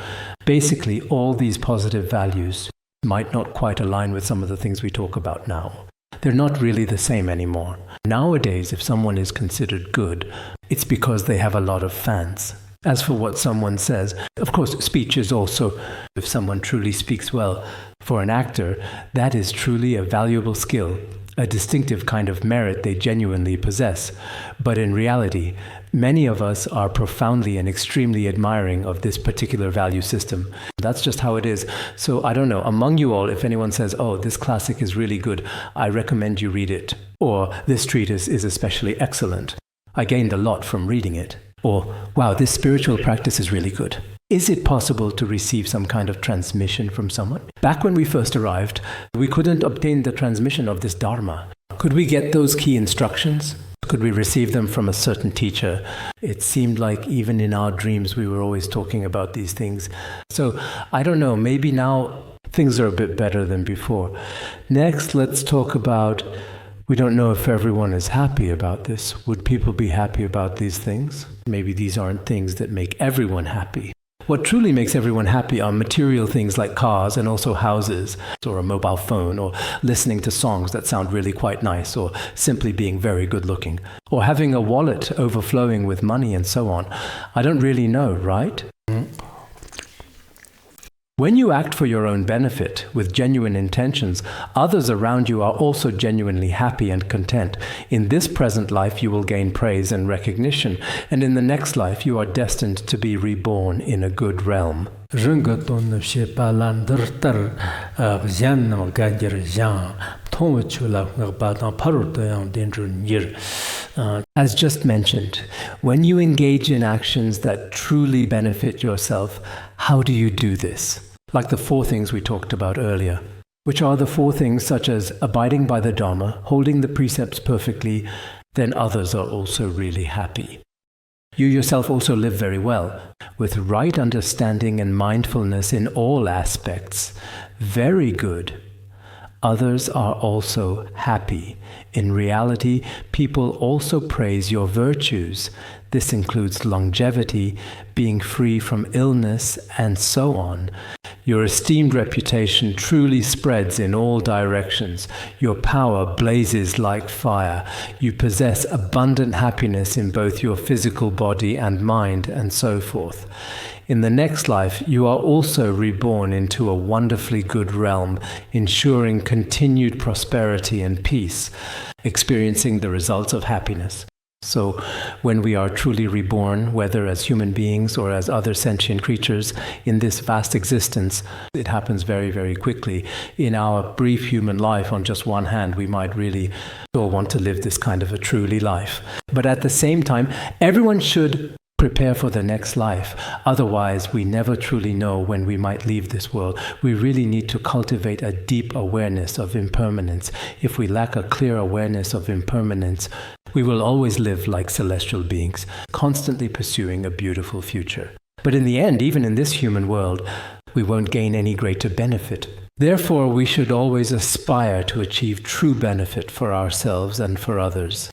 Basically, all these positive values might not quite align with some of the things we talk about now. They're not really the same anymore. Nowadays, if someone is considered good, it's because they have a lot of fans. As for what someone says, of course, speech is also, if someone truly speaks well, for an actor, that is truly a valuable skill, a distinctive kind of merit they genuinely possess. But in reality, many of us are profoundly and extremely admiring of this particular value system. That's just how it is. So I don't know, among you all, if anyone says, oh, this classic is really good, I recommend you read it. Or this treatise is especially excellent. I gained a lot from reading it. Or, wow, this spiritual practice is really good. Is it possible to receive some kind of transmission from someone? Back when we first arrived, we couldn't obtain the transmission of this Dharma. Could we get those key instructions? Could we receive them from a certain teacher? It seemed like even in our dreams we were always talking about these things. So, I don't know, maybe now things are a bit better than before. Next, let's talk about, we don't know if everyone is happy about this. Would people be happy about these things? Maybe these aren't things that make everyone happy. What truly makes everyone happy are material things like cars and also houses, or a mobile phone, or listening to songs that sound really quite nice, or simply being very good looking, or having a wallet overflowing with money and so on. I don't really know, right? When you act for your own benefit with genuine intentions, others around you are also genuinely happy and content. In this present life, you will gain praise and recognition, and in the next life, you are destined to be reborn in a good realm. As just mentioned, when you engage in actions that truly benefit yourself, how do you do this? Like the 4 things we talked about earlier, which are the 4 things such as abiding by the Dharma, holding the precepts perfectly, then others are also really happy. You yourself also live very well, with right understanding and mindfulness in all aspects. Very good. Others are also happy. In reality, people also praise your virtues. This includes longevity, being free from illness, and so on. Your esteemed reputation truly spreads in all directions. Your power blazes like fire. You possess abundant happiness in both your physical body and mind, and so forth. In the next life, you are also reborn into a wonderfully good realm, ensuring continued prosperity and peace, experiencing the results of happiness. So, when we are truly reborn, whether as human beings or as other sentient creatures in this vast existence, it happens very, very quickly. In our brief human life, on just one hand, we might really all want to live this kind of a truly life. But at the same time, everyone should prepare for the next life. Otherwise, we never truly know when we might leave this world. We really need to cultivate a deep awareness of impermanence. If we lack a clear awareness of impermanence, we will always live like celestial beings, constantly pursuing a beautiful future. But in the end, even in this human world, we won't gain any greater benefit. Therefore, we should always aspire to achieve true benefit for ourselves and for others.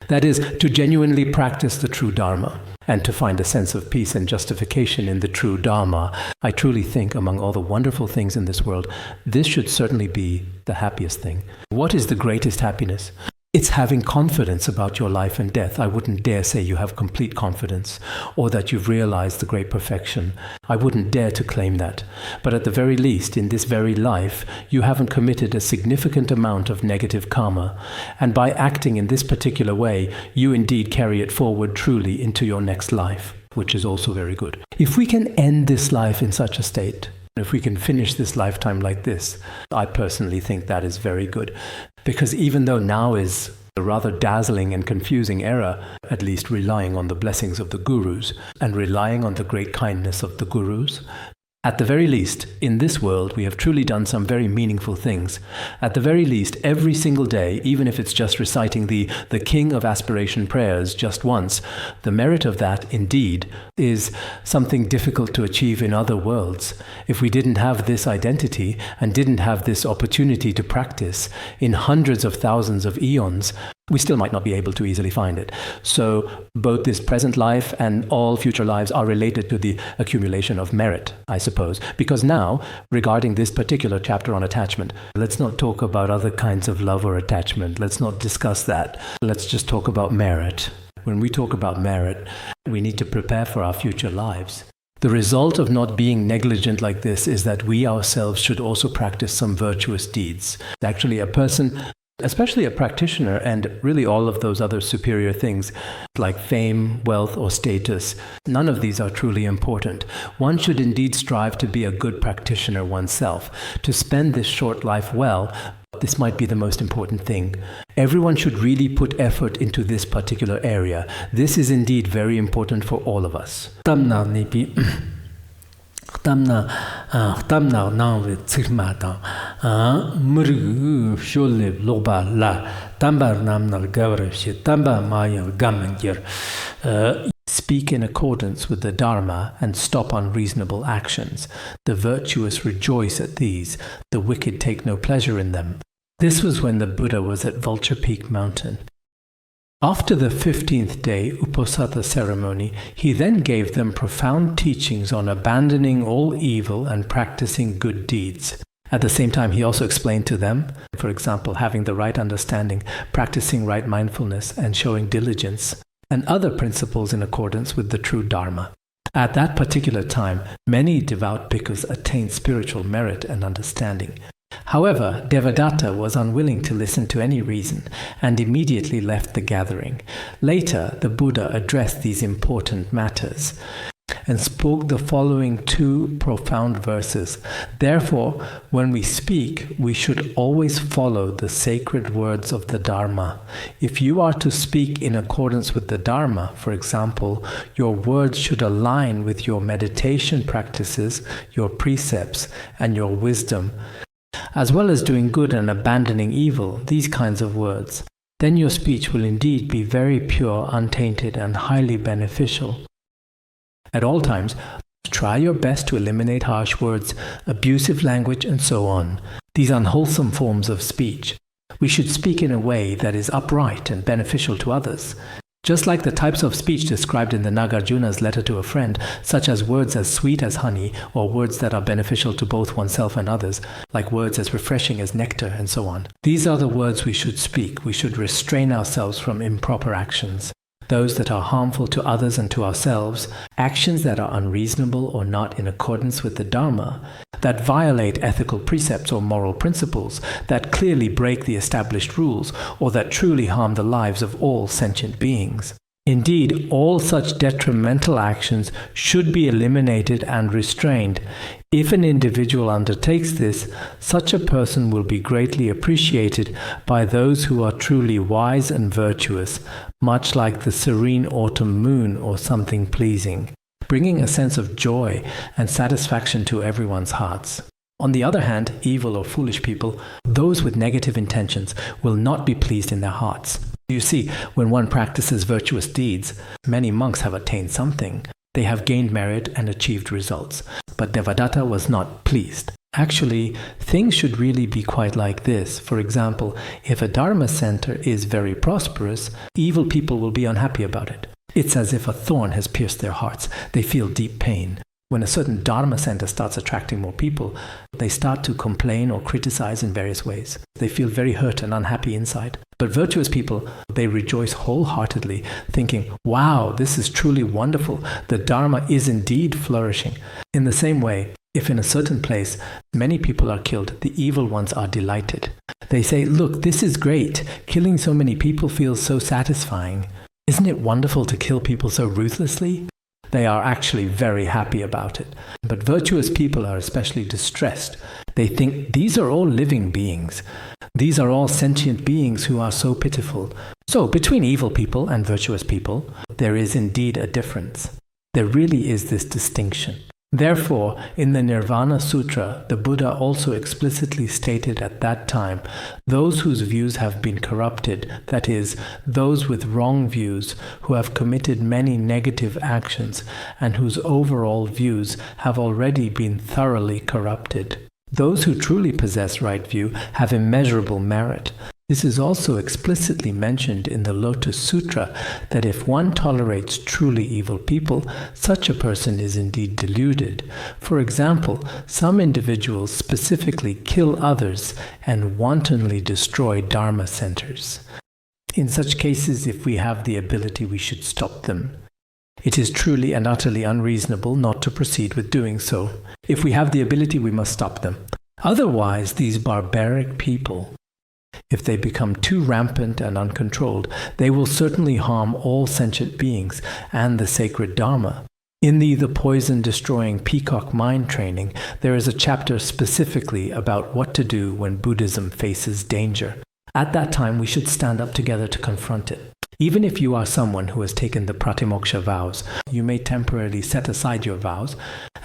That is, to genuinely practice the true Dharma. and to find a sense of peace and justification in the true Dharma. I truly think among all the wonderful things in this world, this should certainly be the happiest thing. What is the greatest happiness? It's having confidence about your life and death. I wouldn't dare say you have complete confidence or that you've realized the great perfection. I wouldn't dare to claim that. But at the very least, in this very life, you haven't committed a significant amount of negative karma. And by acting in this particular way, you indeed carry it forward truly into your next life, which is also very good. If we can end this life in such a state, if we can finish this lifetime like this, I personally think that is very good. Because even though now is a rather dazzling and confusing era, at least relying on the blessings of the gurus and relying on the great kindness of the gurus, at the very least, in this world, we have truly done some very meaningful things. At the very least, every single day, even if it's just reciting the King of Aspiration prayers just once, the merit of that, indeed, is something difficult to achieve in other worlds. If we didn't have this identity and didn't have this opportunity to practice in hundreds of thousands of eons, we still might not be able to easily find it. So both this present life and all future lives are related to the accumulation of merit, I suppose. Because now, regarding this particular chapter on attachment, let's not talk about other kinds of love or attachment. Let's not discuss that. Let's just talk about merit. When we talk about merit, we need to prepare for our future lives. The result of not being negligent like this is that we ourselves should also practice some virtuous deeds. Actually, a person, especially a practitioner, and really all of those other superior things like fame, wealth, or status, none of these are truly important. One should indeed strive to be a good practitioner oneself, to spend this short life well. This might be the most important thing. Everyone should really put effort into this particular area. This is indeed very important for all of us. Tamna nangwe tsikma tang murgu shole loba la tambar namnal gavre she tamba maya gamangir. Speak in accordance with the Dharma and stop unreasonable actions. The virtuous rejoice at these, the wicked take no pleasure in them. This was when the Buddha was at Vulture Peak Mountain. After the 15th day Uposatha ceremony, he then gave them profound teachings on abandoning all evil and practicing good deeds. At the same time, he also explained to them, for example, having the right understanding, practicing right mindfulness, and showing diligence, and other principles in accordance with the true Dharma. At that particular time, many devout bhikkhus attained spiritual merit and understanding. However, Devadatta was unwilling to listen to any reason and immediately left the gathering. Later, the Buddha addressed these important matters and spoke the following two profound verses. Therefore, when we speak, we should always follow the sacred words of the Dharma. If you are to speak in accordance with the Dharma, for example, your words should align with your meditation practices, your precepts, and your wisdom, as well as doing good and abandoning evil, these kinds of words. Then your speech will indeed be very pure, untainted, and highly beneficial. At all times, try your best to eliminate harsh words, abusive language, and so on, these unwholesome forms of speech. We should speak in a way that is upright and beneficial to others. Just like the types of speech described in the Nagarjuna's letter to a friend, such as words as sweet as honey, or words that are beneficial to both oneself and others, like words as refreshing as nectar, and so on. These are the words we should speak. We should restrain ourselves from improper actions, those that are harmful to others and to ourselves, actions that are unreasonable or not in accordance with the Dharma, that violate ethical precepts or moral principles, that clearly break the established rules, or that truly harm the lives of all sentient beings. Indeed, all such detrimental actions should be eliminated and restrained. If an individual undertakes this, such a person will be greatly appreciated by those who are truly wise and virtuous, much like the serene autumn moon or something pleasing, bringing a sense of joy and satisfaction to everyone's hearts. On the other hand, evil or foolish people, those with negative intentions, will not be pleased in their hearts. You see, when one practices virtuous deeds, many monks have attained something. They have gained merit and achieved results. But Devadatta was not pleased. Actually, things should really be quite like this. For example, if a Dharma center is very prosperous, evil people will be unhappy about it. It's as if a thorn has pierced their hearts. They feel deep pain. When a certain Dharma center starts attracting more people, they start to complain or criticize in various ways. They feel very hurt and unhappy inside. But virtuous people, they rejoice wholeheartedly, thinking, wow, this is truly wonderful. The Dharma is indeed flourishing. In the same way, if in a certain place many people are killed, the evil ones are delighted. They say, look, this is great. Killing so many people feels so satisfying. Isn't it wonderful to kill people so ruthlessly? They are actually very happy about it. But virtuous people are especially distressed. They think these are all living beings. These are all sentient beings who are so pitiful. So between evil people and virtuous people, there is indeed a difference. There really is this distinction. Therefore, in the Nirvana Sutra, the Buddha also explicitly stated at that time, those whose views have been corrupted, that is, those with wrong views, who have committed many negative actions, and whose overall views have already been thoroughly corrupted. Those who truly possess right view have immeasurable merit. This is also explicitly mentioned in the Lotus Sutra that if one tolerates truly evil people, such a person is indeed deluded. For example, some individuals specifically kill others and wantonly destroy Dharma centers. In such cases, if we have the ability, we should stop them. It is truly and utterly unreasonable not to proceed with doing so. If we have the ability, we must stop them. Otherwise, these barbaric people, if they become too rampant and uncontrolled, they will certainly harm all sentient beings and the sacred Dharma. In the Poison Destroying Peacock Mind training, there is a chapter specifically about what to do when Buddhism faces danger. At that time, we should stand up together to confront it. Even if you are someone who has taken the Pratimoksha vows, you may temporarily set aside your vows,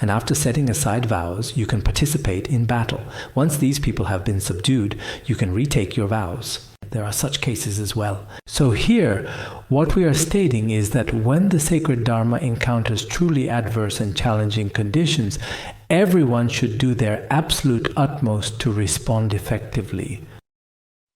and after setting aside vows, you can participate in battle. Once these people have been subdued, you can retake your vows. There are such cases as well. So here, what we are stating is that when the sacred Dharma encounters truly adverse and challenging conditions, everyone should do their absolute utmost to respond effectively.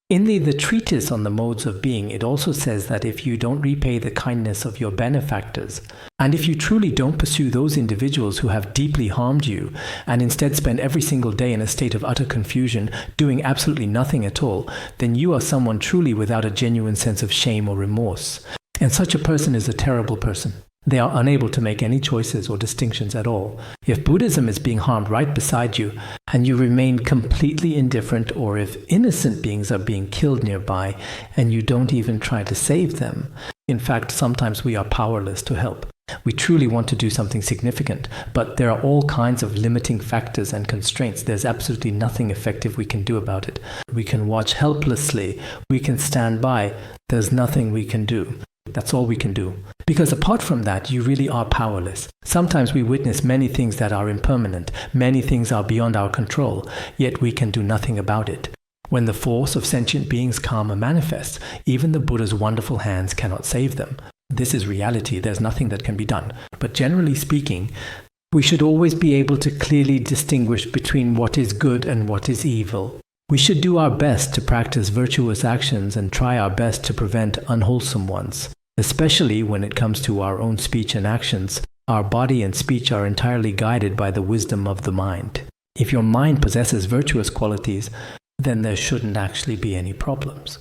In the treatise on the modes of being, it also says that if you don't repay the kindness of your benefactors, and if you truly don't pursue those individuals who have deeply harmed you, and instead spend every single day in a state of utter confusion, doing absolutely nothing at all, then you are someone truly without a genuine sense of shame or remorse. And such a person is a terrible person. They are unable to make any choices or distinctions at all. If Buddhism is being harmed right beside you, and you remain completely indifferent, or if innocent beings are being killed nearby, and you don't even try to save them, in fact, sometimes we are powerless to help. We truly want to do something significant, but there are all kinds of limiting factors and constraints. There's absolutely nothing effective we can do about it. We can watch helplessly. We can stand by. There's nothing we can do. That's all we can do. Because apart from that, you really are powerless. Sometimes we witness many things that are impermanent. Many things are beyond our control, yet we can do nothing about it. When the force of sentient beings karma manifests, even the Buddha's wonderful hands cannot save them. This is reality. There's nothing that can be done. But generally speaking, we should always be able to clearly distinguish between what is good and what is evil. We should do our best to practice virtuous actions and try our best to prevent unwholesome ones. Especially when it comes to our own speech and actions, our body and speech are entirely guided by the wisdom of the mind. If your mind possesses virtuous qualities, then there shouldn't actually be any problems.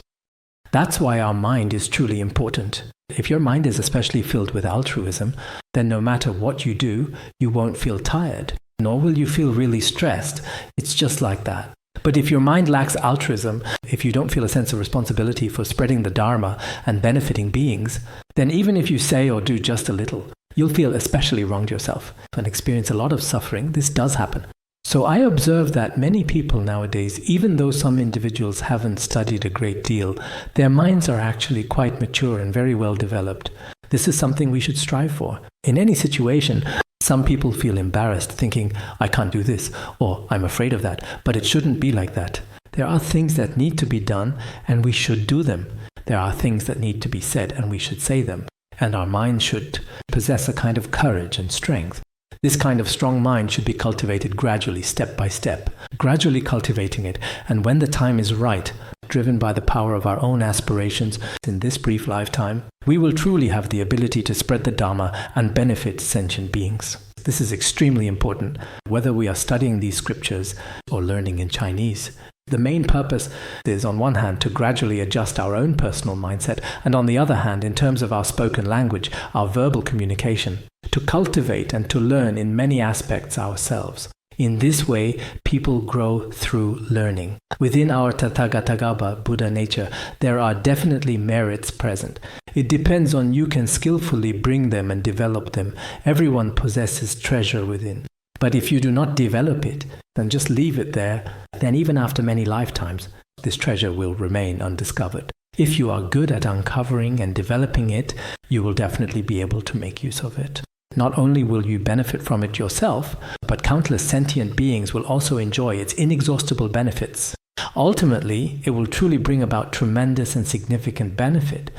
That's why our mind is truly important. If your mind is especially filled with altruism, then no matter what you do, you won't feel tired, nor will you feel really stressed. It's just like that. But if your mind lacks altruism, if you don't feel a sense of responsibility for spreading the Dharma and benefiting beings, then even if you say or do just a little, you'll feel especially wronged yourself and experience a lot of suffering. This does happen. So I observe that many people nowadays, even though some individuals haven't studied a great deal, their minds are actually quite mature and very well developed. This is something we should strive for. In any situation, some people feel embarrassed, thinking, I can't do this, or I'm afraid of that, but it shouldn't be like that. There are things that need to be done, and we should do them. There are things that need to be said, and we should say them. And our mind should possess a kind of courage and strength. This kind of strong mind should be cultivated gradually, step by step, gradually cultivating it, and when the time is right, driven by the power of our own aspirations in this brief lifetime, we will truly have the ability to spread the Dharma and benefit sentient beings. This is extremely important, whether we are studying these scriptures or learning in Chinese. The main purpose is, on one hand, to gradually adjust our own personal mindset, and on the other hand, in terms of our spoken language, our verbal communication, to cultivate and to learn in many aspects ourselves. In this way, people grow through learning. Within our Tathagatagarbha Buddha nature, there are definitely merits present. It depends on you can skillfully bring them and develop them. Everyone possesses treasure within. But if you do not develop it, then just leave it there, then even after many lifetimes, this treasure will remain undiscovered. If you are good at uncovering and developing it, you will definitely be able to make use of it. Not only will you benefit from it yourself, but countless sentient beings will also enjoy its inexhaustible benefits. Ultimately, it will truly bring about tremendous and significant benefit.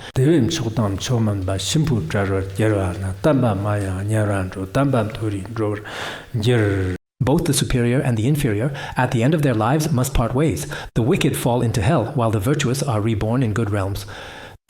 Both the superior and the inferior, at the end of their lives, must part ways. The wicked fall into hell, while the virtuous are reborn in good realms.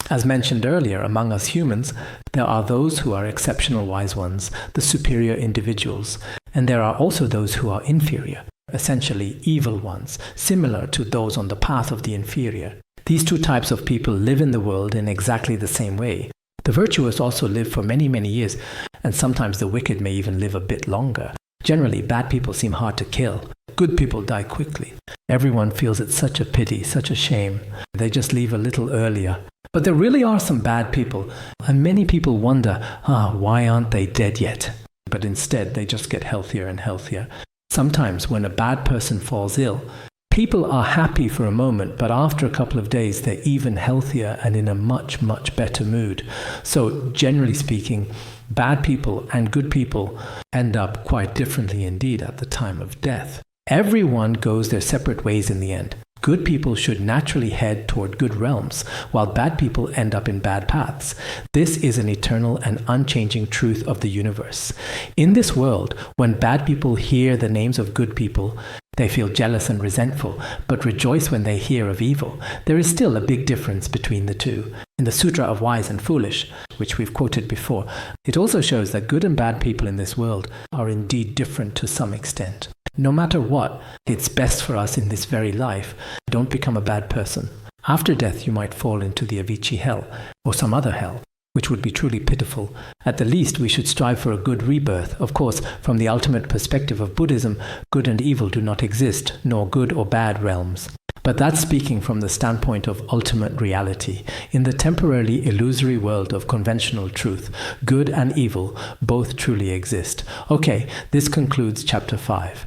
As mentioned earlier, among us humans, there are those who are exceptional wise ones, the superior individuals, and there are also those who are inferior, essentially evil ones, similar to those on the path of the inferior. These two types of people live in the world in exactly the same way. The virtuous also live for many, many years, and sometimes the wicked may even live a bit longer. Generally, bad people seem hard to kill. Good people die quickly. Everyone feels it's such a pity, such a shame. They just leave a little earlier. But there really are some bad people, and many people wonder, why aren't they dead yet? But instead, they just get healthier and healthier. Sometimes when a bad person falls ill, people are happy for a moment, but after a couple of days, they're even healthier and in a much, much better mood. So generally speaking, bad people and good people end up quite differently indeed at the time of death. Everyone goes their separate ways in the end. Good people should naturally head toward good realms, while bad people end up in bad paths. This is an eternal and unchanging truth of the universe. In this world, when bad people hear the names of good people, they feel jealous and resentful, but rejoice when they hear of evil. There is still a big difference between the two. In the Sutra of Wise and Foolish, which we've quoted before, it also shows that good and bad people in this world are indeed different to some extent. No matter what, it's best for us in this very life. Don't become a bad person. After death, you might fall into the Avicii hell, or some other hell, which would be truly pitiful. At the least, we should strive for a good rebirth. Of course, from the ultimate perspective of Buddhism, good and evil do not exist, nor good or bad realms. But that's speaking from the standpoint of ultimate reality. In the temporarily illusory world of conventional truth, good and evil both truly exist. Okay, this concludes chapter 5.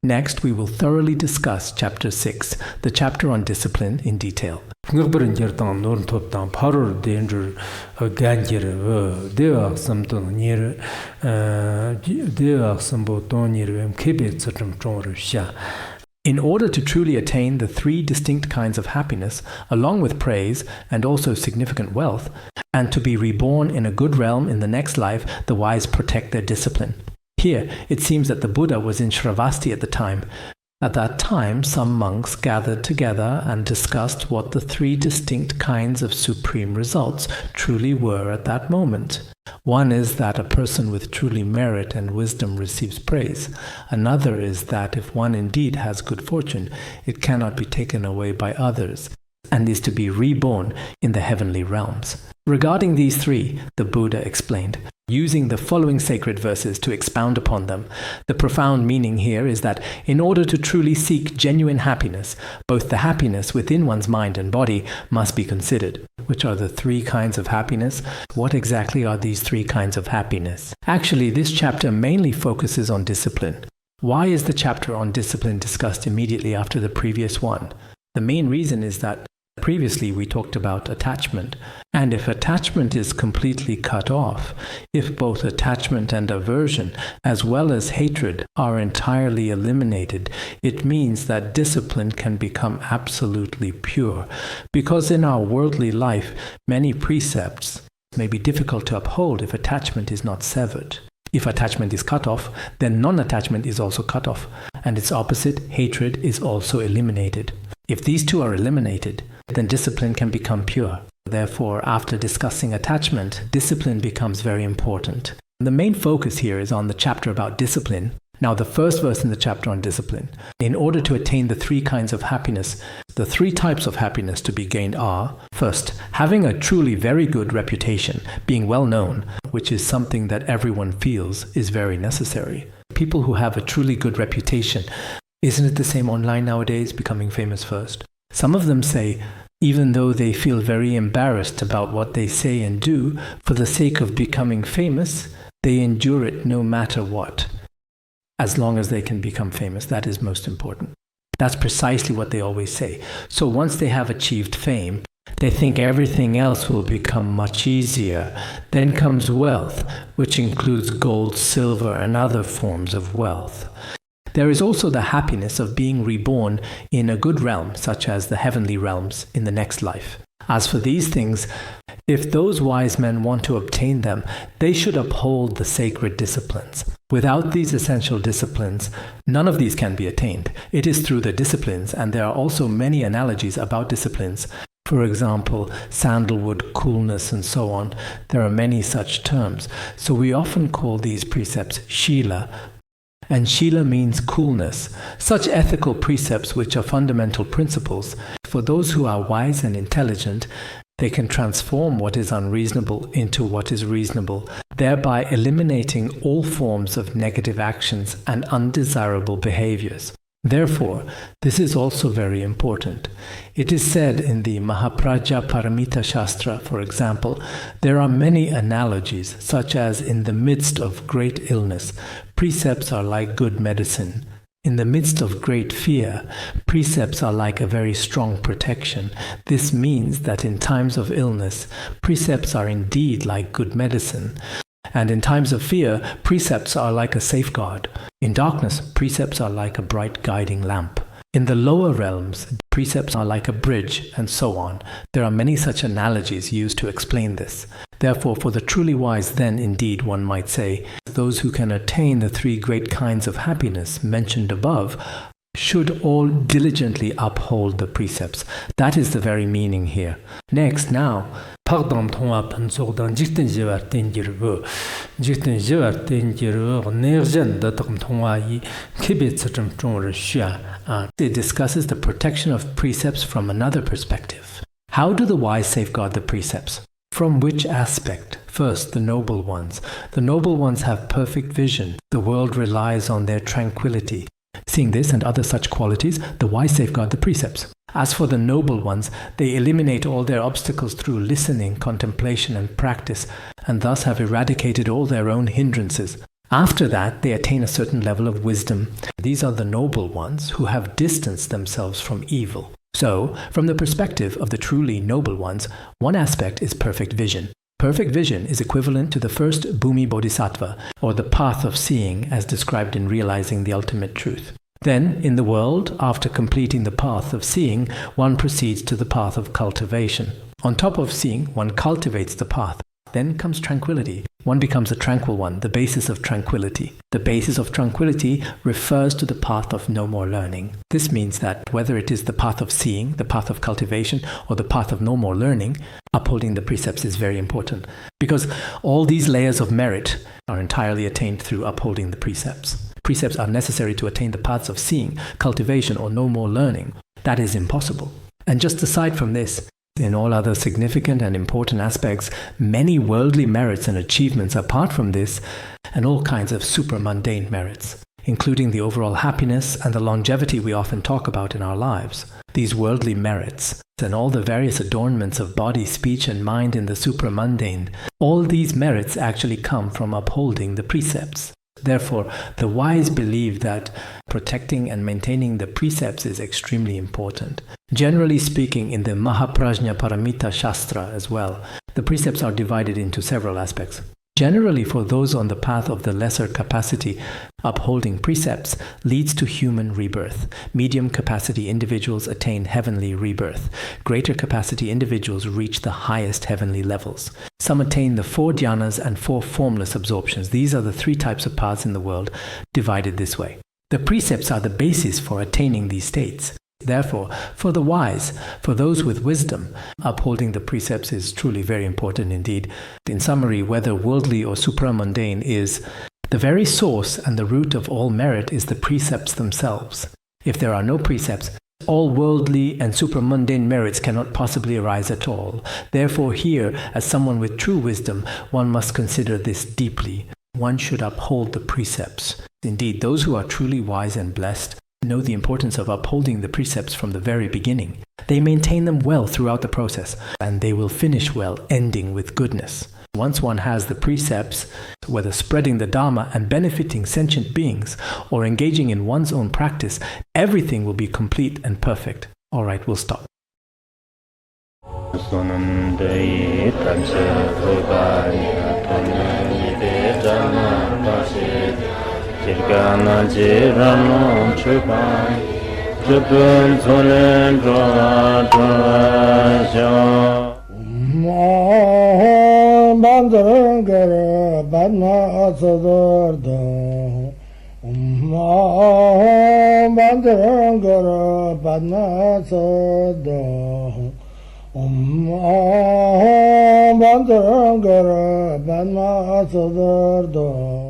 Next, we will thoroughly discuss chapter 6, the chapter on discipline, in detail. In order to truly attain the three distinct kinds of happiness, along with praise and also significant wealth, and to be reborn in a good realm in the next life, the wise protect their discipline. Here, it seems that the Buddha was in Shravasti at the time. At that time, some monks gathered together and discussed what the three distinct kinds of supreme results truly were at that moment. One is that a person with truly merit and wisdom receives praise. Another is that if one indeed has good fortune, it cannot be taken away by others, and is to be reborn in the heavenly realms. Regarding these three, the Buddha explained, using the following sacred verses to expound upon them. The profound meaning here is that in order to truly seek genuine happiness, both the happiness within one's mind and body must be considered. Which are the three kinds of happiness? What exactly are these three kinds of happiness? Actually, this chapter mainly focuses on discipline. Why is the chapter on discipline discussed immediately after the previous one? The main reason is that previously we talked about attachment, and if attachment is completely cut off, if both attachment and aversion, as well as hatred, are entirely eliminated, it means that discipline can become absolutely pure. Because in our worldly life, many precepts may be difficult to uphold if attachment is not severed. If attachment is cut off, then non-attachment is also cut off, and its opposite, hatred, is also eliminated. If these two are eliminated, then discipline can become pure. Therefore, after discussing attachment, discipline becomes very important. The main focus here is on the chapter about discipline. Now, the first verse in the chapter on discipline. In order to attain the three kinds of happiness, the three types of happiness to be gained are, first, having a truly very good reputation, being well known, which is something that everyone feels is very necessary. People who have a truly good reputation, isn't it the same online nowadays, becoming famous first? Some of them say, even though they feel very embarrassed about what they say and do, for the sake of becoming famous, they endure it no matter what. As long as they can become famous, that is most important. That's precisely what they always say. So once they have achieved fame, they think everything else will become much easier. Then comes wealth, which includes gold, silver, and other forms of wealth. There is also the happiness of being reborn in a good realm, such as the heavenly realms in the next life. As for these things, if those wise men want to obtain them, they should uphold the sacred disciplines. Without these essential disciplines, none of these can be attained. It is through the disciplines, and there are also many analogies about disciplines. For example, sandalwood, coolness, and so on. There are many such terms. So we often call these precepts Shila, and Shila means coolness. Such ethical precepts, which are fundamental principles, for those who are wise and intelligent, they can transform what is unreasonable into what is reasonable, thereby eliminating all forms of negative actions and undesirable behaviors. Therefore, this is also very important. It is said in the Mahaprajna Paramita Shastra, for example, there are many analogies, such as in the midst of great illness, precepts are like good medicine. In the midst of great fear, precepts are like a very strong protection. This means that in times of illness, precepts are indeed like good medicine. And in times of fear, precepts are like a safeguard. In darkness, precepts are like a bright guiding lamp. In the lower realms, precepts are like a bridge, and so on. There are many such analogies used to explain this. Therefore, for the truly wise, then indeed one might say, those who can attain the three great kinds of happiness mentioned above should all diligently uphold the precepts. That is the very meaning here. Next, now, Pagdam Tonga Pansogdan Jikten Jivar Tenjirbu, Jikten Jivar Tenjirbu, Nerjan Datam Tonga Yi, Kibitsatum Tonga Shia. It discusses the protection of precepts from another perspective. How do the wise safeguard the precepts? From which aspect? First, the noble ones. The noble ones have perfect vision. The world relies on their tranquility. Seeing this and other such qualities, the wise safeguard the precepts. As for the noble ones, they eliminate all their obstacles through listening, contemplation, and practice, and thus have eradicated all their own hindrances. After that, they attain a certain level of wisdom. These are the noble ones who have distanced themselves from evil. So, from the perspective of the truly noble ones, one aspect is perfect vision. Perfect vision is equivalent to the first Bhumi Bodhisattva, or the path of seeing as described in Realizing the Ultimate Truth. Then, in the world, after completing the path of seeing, one proceeds to the path of cultivation. On top of seeing, one cultivates the path. Then comes tranquility. One becomes a tranquil one, the basis of tranquility. The basis of tranquility refers to the path of no more learning. This means that whether it is the path of seeing, the path of cultivation, or the path of no more learning, upholding the precepts is very important. Because all these layers of merit are entirely attained through upholding the precepts. Precepts are necessary to attain the paths of seeing, cultivation, or no more learning. That is impossible. And just aside from this, in all other significant and important aspects, many worldly merits and achievements apart from this, and all kinds of supramundane merits, including the overall happiness and the longevity we often talk about in our lives. These worldly merits and all the various adornments of body, speech, and mind in the supramundane, all these merits actually come from upholding the precepts. Therefore, the wise believe that protecting and maintaining the precepts is extremely important. Generally speaking, in the Mahaprajna Paramita Shastra as well, the precepts are divided into several aspects. Generally, for those on the path of the lesser capacity, upholding precepts leads to human rebirth. Medium capacity individuals attain heavenly rebirth. Greater capacity individuals reach the highest heavenly levels. Some attain the 4 dhyanas and 4 formless absorptions. These are the 3 types of paths in the world, divided this way. The precepts are the basis for attaining these states. Therefore, for the wise, for those with wisdom, upholding the precepts is truly very important indeed. In summary, whether worldly or supramundane is the very source and the root of all merit is the precepts themselves. If there are no precepts, all worldly and supramundane merits cannot possibly arise at all. Therefore here, as someone with true wisdom, one must consider this deeply. One should uphold the precepts. Indeed, those who are truly wise and blessed know the importance of upholding the precepts from the very beginning. They maintain them well throughout the process, and they will finish well, ending with goodness. Once one has the precepts, whether spreading the Dharma and benefiting sentient beings, or engaging in one's own practice, everything will be complete and perfect. All right, we'll stop. Udāna Sūtra L23